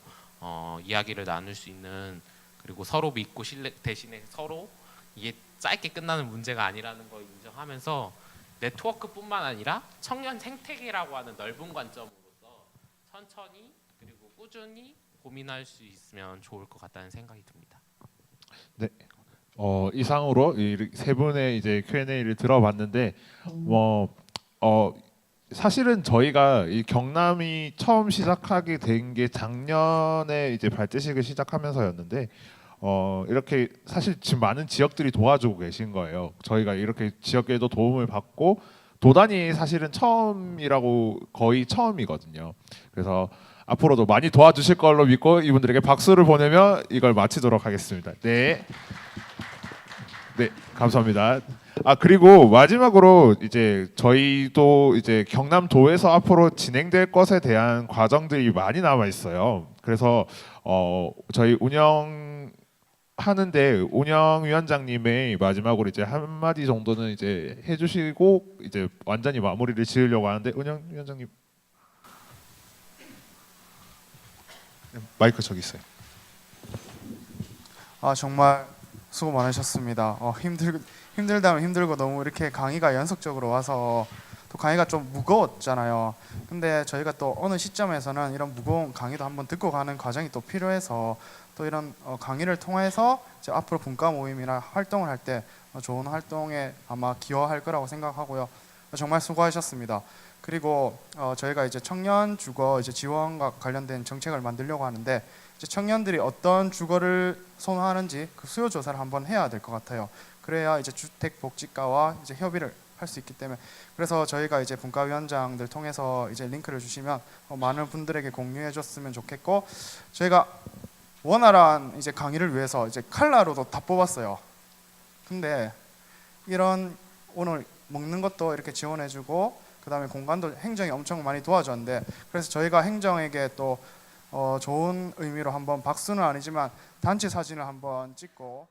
이야기를 나눌 수 있는, 그리고 서로 믿고 신뢰 대신에 서로 이게 짧게 끝나는 문제가 아니라는 걸 인정하면서 네트워크뿐만 아니라 청년 생태계라고 하는 넓은 관점으로서 천천히 그리고 꾸준히 고민할 수 있으면 좋을 것 같다는 생각이 듭니다. 이상으로 이 세 분의 이제 Q&A를 들어봤는데 사실은 저희가 이 경남이 처음 시작하게 된 게 작년에 이제 발대식을 시작하면서였는데 이렇게 사실 지금 많은 지역들이 도와주고 계신 거예요. 저희가 이렇게 지역에도 도움을 받고 도단이 사실은 처음이라고 거의 처음이거든요. 그래서 앞으로도 많이 도와주실 걸로 믿고 이분들에게 박수를 보내며 이걸 마치도록 하겠습니다. 네. 네, 감사합니다. 그리고 마지막으로 이제 저희도 이제 경남도에서 앞으로 진행될 것에 대한 과정들이 많이 남아 있어요. 그래서 저희 운영하는데 운영위원장님의 마지막으로 이제 한마디 정도는 이제 해주시고 이제 완전히 마무리를 지으려고 하는데, 운영위원장님 마이크 저기 있어요. 정말 수고 많으셨습니다. 힘들다면 힘들고 너무 이렇게 강의가 연속적으로 와서 또 강의가 좀 무거웠잖아요. 근데 저희가 또 어느 시점에서는 이런 무거운 강의도 한번 듣고 가는 과정이 또 필요해서 또 이런 강의를 통해서 이제 앞으로 분과 모임이나 활동을 할 때 좋은 활동에 아마 기여할 거라고 생각하고요. 정말 수고하셨습니다. 그리고 저희가 이제 청년 주거 이제 지원과 관련된 정책을 만들려고 하는데, 이제 청년들이 어떤 주거를 선호하는지 그 수요 조사를 한번 해야 될 것 같아요. 그래야 이제 주택복지과와 이제 협의를 할 수 있기 때문에, 그래서 저희가 이제 분과위원장들 통해서 이제 링크를 주시면 많은 분들에게 공유해 줬으면 좋겠고, 저희가 원활한 이제 강의를 위해서 이제 칼라로도 다 뽑았어요. 근데 이런 오늘 먹는 것도 이렇게 지원해주고 그다음에 공간도 행정이 엄청 많이 도와줬는데, 그래서 저희가 행정에게 또 좋은 의미로 한번 박수는 아니지만 단체 사진을 한번 찍고